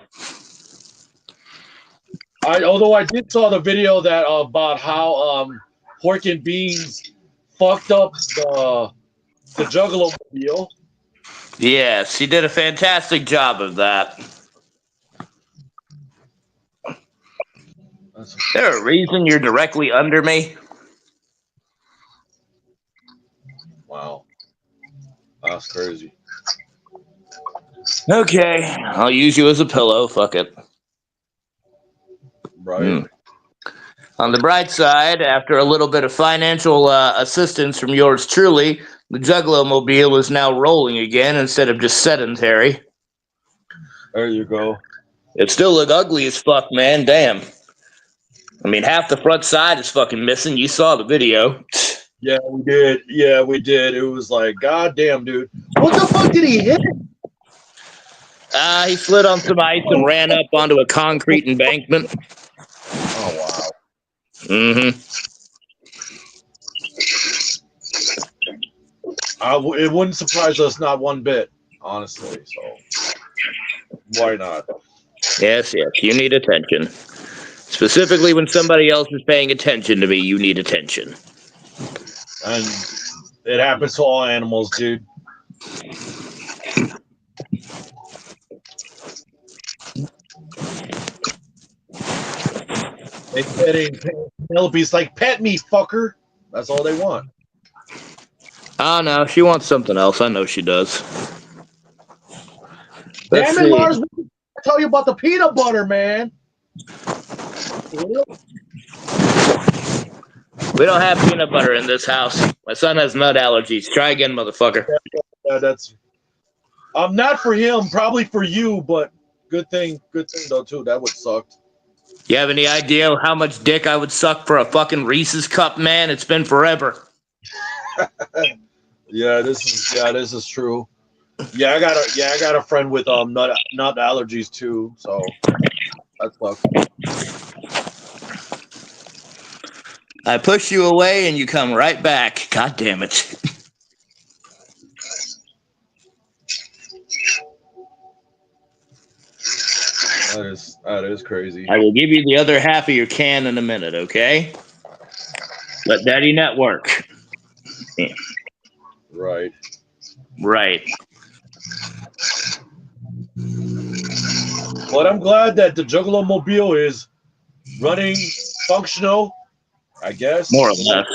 Although I did saw the video that about how Pork and Beans fucked up the Juggalo deal. Yes, he did a fantastic job of that. Is there a reason you're directly under me? Wow. That's crazy. Okay, I'll use you as a pillow. Fuck it. Right. On the bright side, after a little bit of financial assistance from yours truly, the Juggalo Mobile is now rolling again instead of just sedentary. There you go. It still look ugly as fuck, man. Damn. I mean, half the front side is fucking missing. You saw the video. Yeah, we did. It was like, goddamn, dude. What the fuck did he hit? He slid on some ice and ran up onto a concrete embankment. Oh, wow. Mm-hmm. It wouldn't surprise us not one bit, honestly. So why not? Yes, you need attention. Specifically, when somebody else is paying attention to me, you need attention. And it happens to all animals, dude. They petting Penelope's like, pet me, fucker. That's all they want. Oh no, she wants something else. I know she does. Damn it, Lars! I tell you about the peanut butter, man. We don't have peanut butter in this house. My son has nut allergies. Try again, motherfucker. Yeah, that's. Not for him, probably for you, but good thing though too. That would suck. You have any idea how much dick I would suck for a fucking Reese's cup, man? It's been forever. Yeah, this is true. Yeah, I got a friend with nut allergies too, so that sucks. I push you away and you come right back. God damn it. That is crazy. I will give you the other half of your can in a minute, okay? Let Daddy network. Yeah. Right. But I'm glad that the Juggalo Mobile is running functional, I guess. More or less.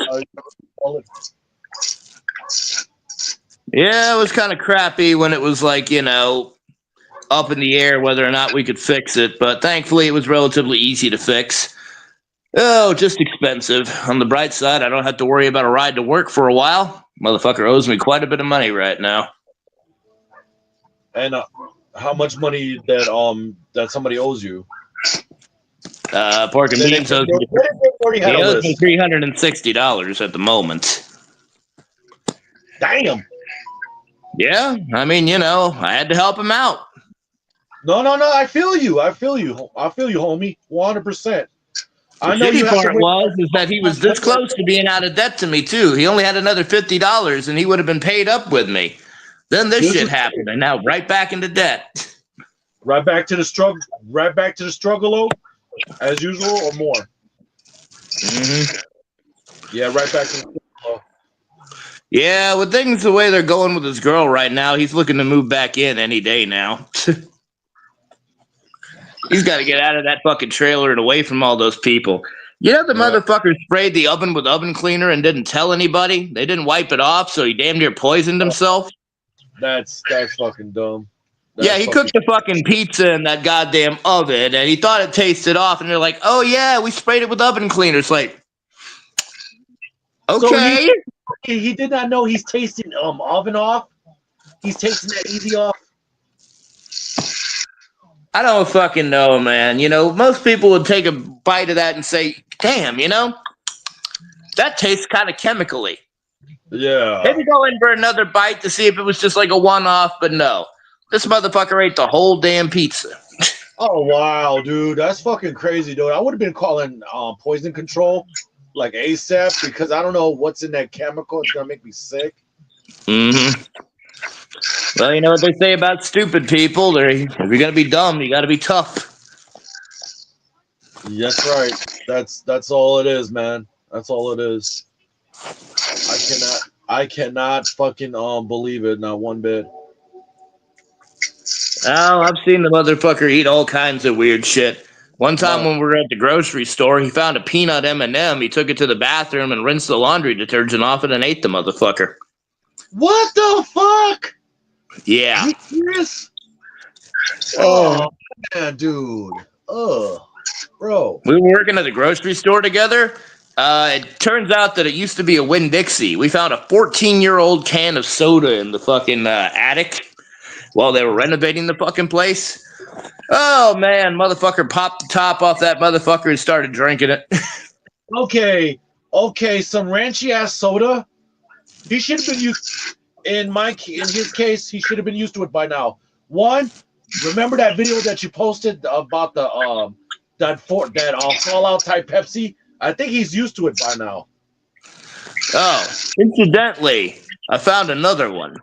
Yeah, it was kind of crappy when it was like, up in the air whether or not we could fix it, but thankfully it was relatively easy to fix. Oh, just expensive. On the bright side, I don't have to worry about a ride to work for a while. Motherfucker owes me quite a bit of money right now. And how much money that somebody owes you? Pork and Beans owes me $360 at the moment. Damn. Yeah, I mean, I had to help him out. No, I feel you, homie, 100%. The shitty part was that he was this close to being out of debt to me too. He only had another $50, and he would have been paid up with me. Then this shit happened, and now right back into debt. Right back to the struggle. Right back to the struggle, as usual, or more. Mm-hmm. Yeah, right back to the struggle. Yeah, with things the way they're going with his girl right now, he's looking to move back in any day now. He's got to get out of that fucking trailer and away from all those people. The motherfucker sprayed the oven with oven cleaner and didn't tell anybody. They didn't wipe it off, so he damn near poisoned himself. That's fucking dumb. He cooked the fucking pizza in that goddamn oven, and he thought it tasted off, and they're like, "Oh yeah, we sprayed it with oven cleaner." It's like, okay. So he did not know he's tasting oven off. He's tasting that easy off. I don't fucking know, man. Most people would take a bite of that and say, damn, that tastes kind of chemically. Yeah. Maybe go in for another bite to see if it was just like a one-off, but no. This motherfucker ate the whole damn pizza. Oh, wow, dude. That's fucking crazy, dude. I would have been calling poison control like ASAP because I don't know what's in that chemical. It's going to make me sick. Mm-hmm. Well, you know what they say about stupid people. If you're going to be dumb, you got to be tough. That's right. That's all it is, man. That's all it is. I cannot fucking believe it, not one bit. Oh, I've seen the motherfucker eat all kinds of weird shit. One time when we were at the grocery store, he found a peanut M&M. He took it to the bathroom and rinsed the laundry detergent off it and ate the motherfucker. What the fuck? Yeah. Are you serious? Oh, man, dude. Oh, bro. We were working at the grocery store together. It turns out that it used to be a Winn-Dixie. We found a 14-year-old can of soda in the fucking attic while they were renovating the fucking place. Oh, man, motherfucker popped the top off that motherfucker and started drinking it. Okay, some ranchy-ass soda. He should have been used... In his case, he should have been used to it by now. One, remember that video that you posted about the Fallout type Pepsi? I think he's used to it by now. Oh, incidentally, I found another one.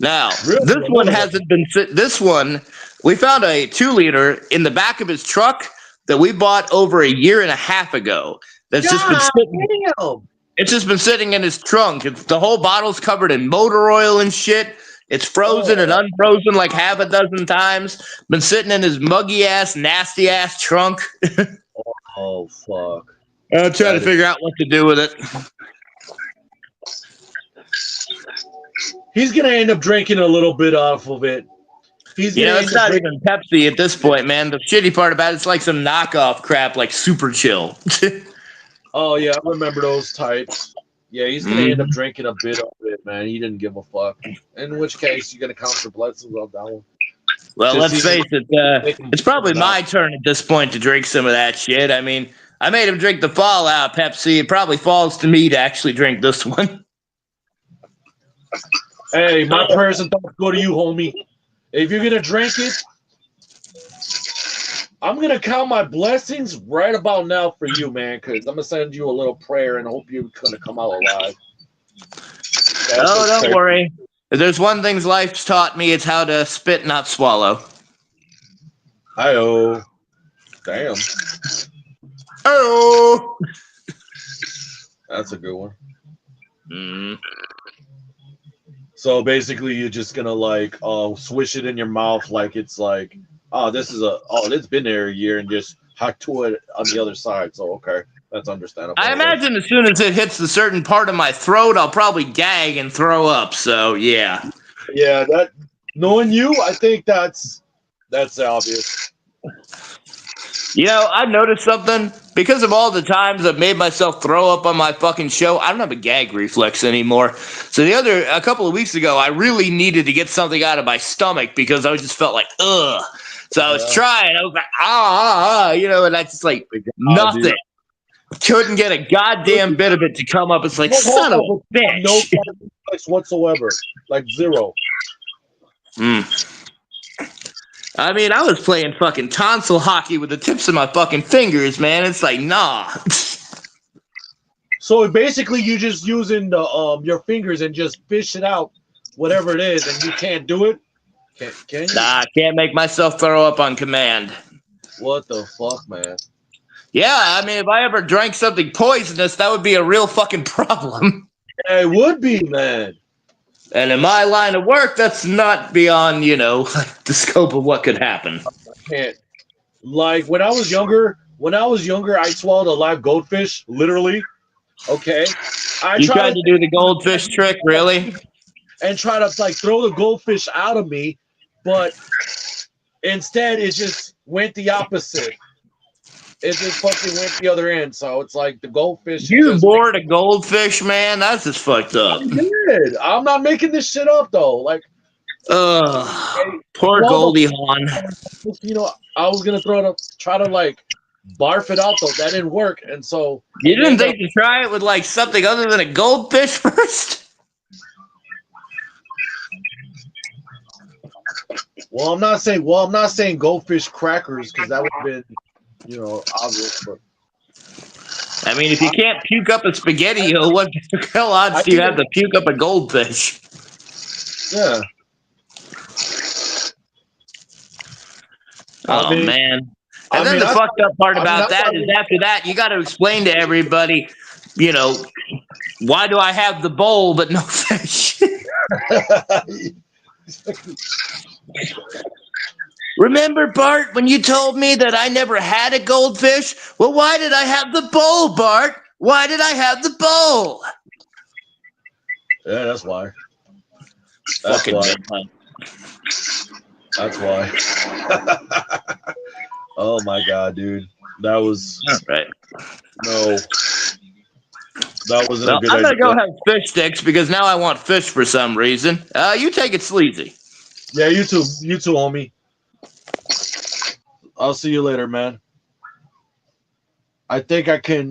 Now, Really? this one hasn't been. This one, we found a 2-liter in the back of his truck that we bought over a year and a half ago. That's just been sitting. It's just been sitting in his trunk. The whole bottle's covered in motor oil and shit. It's frozen and unfrozen like half a dozen times. Been sitting in his muggy ass, nasty ass trunk. Oh fuck! I'm trying to figure out what to do with it. He's gonna end up drinking a little bit off of it. It's not even Pepsi at this point, man. The shitty part about it's like some knockoff crap, like Super Chill. Oh yeah, I remember those types. Yeah, he's gonna end up drinking a bit of it, man. He didn't give a fuck. In which case, you're gonna count your blessings on that one. Well, let's face it. It's probably my turn at this point to drink some of that shit. I mean, I made him drink the Fallout Pepsi. It probably falls to me to actually drink this one. Hey, my prayers and thoughts go to you, homie. If you're gonna drink it, I'm gonna count my blessings right about now for you, man. Because I'm gonna send you a little prayer and hope you're gonna come out alive. Don't worry. If there's one thing life's taught me, it's how to spit, not swallow. Hi-oh. Damn. Oh. That's a good one. So basically, you're just gonna like swish it in your mouth like it's like, it's been there a year, and just hack to it on the other side. So okay, that's understandable. I imagine as soon as it hits a certain part of my throat, I'll probably gag and throw up. So yeah. Yeah, that knowing you, I think that's obvious. I've noticed something. Because of all the times I've made myself throw up on my fucking show, I don't have a gag reflex anymore. So a couple of weeks ago, I really needed to get something out of my stomach because I just felt like, ugh. So I was trying. I was like, and I just like nothing. Dude. Couldn't get a goddamn bit of it to come up. It's like, son of a bitch. No reflex whatsoever. Like zero. I mean, I was playing fucking tonsil hockey with the tips of my fucking fingers, man. It's like, nah. So basically, you just using the your fingers and just fish it out, whatever it is, and you can't do it. Can you? Nah, I can't make myself throw up on command. What the fuck, man? Yeah, I mean, if I ever drank something poisonous, that would be a real fucking problem. Yeah, it would be, man. And in my line of work, that's not beyond, the scope of what could happen. I can't. Like, when I was younger, I swallowed a live goldfish, literally. Okay? You tried to do the goldfish trick, really? And try to, throw the goldfish out of me, but instead, it just went the opposite. It just fucking went the other end. So it's like the goldfish. You bored a goldfish, man? That's just fucked up. I did. I'm not making this shit up though. Like, poor Goldie Hawn. I was gonna try to barf it out though. That didn't work, and so you didn't think to try it with something other than a goldfish first? Well, I'm not saying goldfish crackers because that would have been. Obvious, but I mean, if you can't puke up a spaghetti, what the hell odds do you have to puke up a goldfish? Yeah. Man. And then the fucked up part about that is after that, you got to explain to everybody, why do I have the bowl but no fish? Remember, Bart, when you told me that I never had a goldfish? Well, why did I have the bowl, Bart? Why did I have the bowl? Yeah, that's why. That's why. Oh my god, dude. That was all right. No. That wasn't a good idea. I'm gonna go have fish sticks because now I want fish for some reason. You take it sleazy. Yeah, you too, homie. I'll see you later, man. I think I can,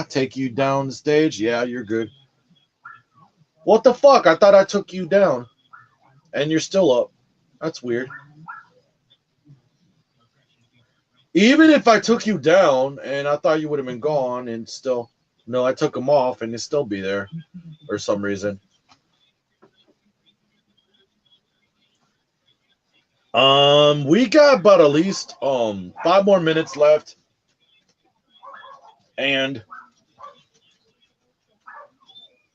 take you down the stage. Yeah, you're good. What the fuck? I thought I took you down. And you're still up. That's weird. Even if I took you down and I thought you would have been gone and still... No, I took them off and it still be there for some reason. We got about at least 5 more minutes left. And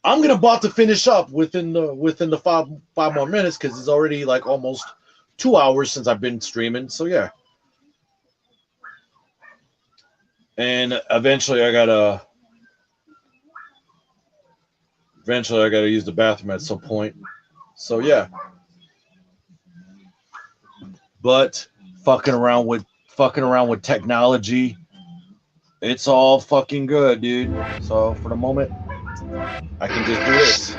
I'm about to finish up within the five more minutes because it's already like almost 2 hours since I've been streaming. So yeah. And eventually I gotta use the bathroom at some point. So yeah. But fucking around with technology, it's all fucking good, dude. So for the moment, I can just do this.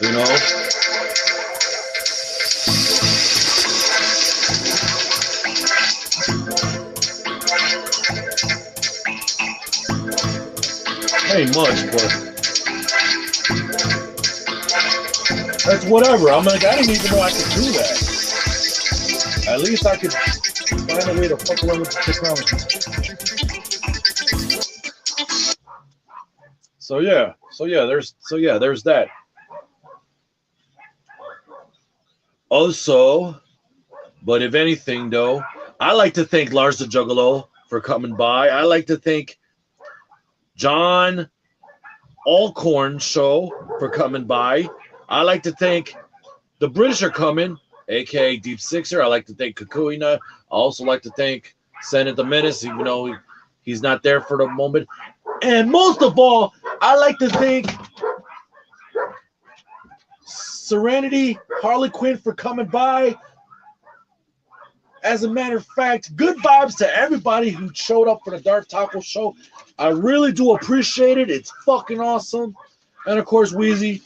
You know? Ain't much, but that's whatever. I'm like, I didn't even know I could do that. At least I could find a way to fuck around with the technology. So yeah, there's that. Also, but if anything though, I like to thank Lars the Juggalo for coming by. I like to thank John Alcorn Show for coming by. I like to thank the British are coming, aka Deep Sixer. I like to thank Kakuina. I also like to thank Senate the Menace, even though he's not there for the moment. And most of all, I like to thank Serenity Harley Quinn for coming by. As a matter of fact, good vibes to everybody who showed up for the Darth Taco Show. I really do appreciate it. It's fucking awesome. And of course, Wheezy.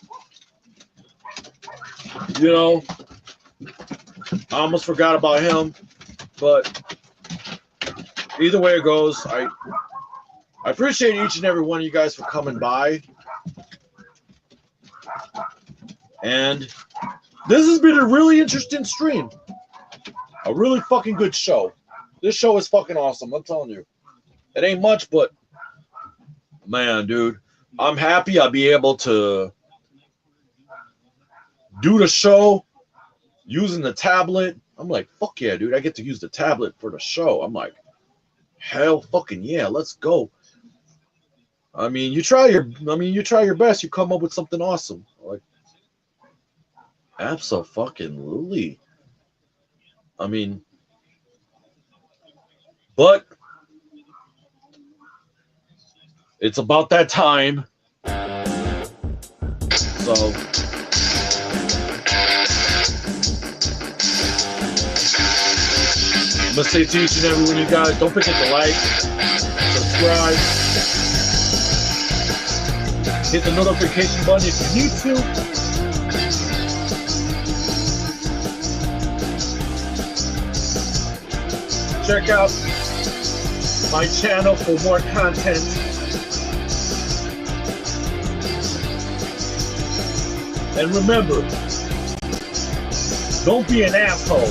You know, I almost forgot about him. But either way it goes, I appreciate each and every one of you guys for coming by. And this has been a really interesting stream. A really fucking good show. This show is fucking awesome. I'm telling you. It ain't much, but man, dude, I'm happy I'll be able to do the show using the tablet. I'm like, fuck yeah, dude. I get to use the tablet for the show. I'm like, hell fucking yeah, let's go. I mean, you try your best, you come up with something awesome. Like, abso-fucking-lutely. I mean, but it's about that time. So I'm gonna say to each and every one of you guys, don't forget to like, subscribe, hit the notification button if you need to. Check out my channel for more content. And remember, don't be an asshole.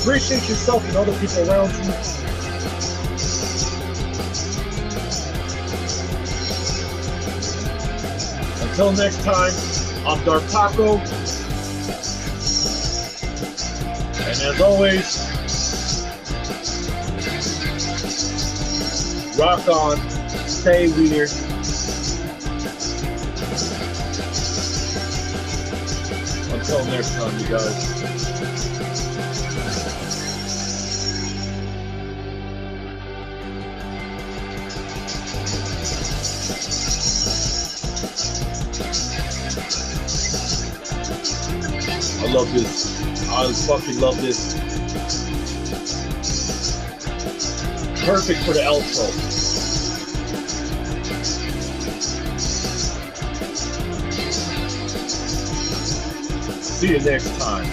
Appreciate yourself and other people around you. Until next time, I'm Darth Taco. And as always, rock on, stay weird. Until next time, you guys. I love this. I fucking love this. Perfect for the outro. See you next time.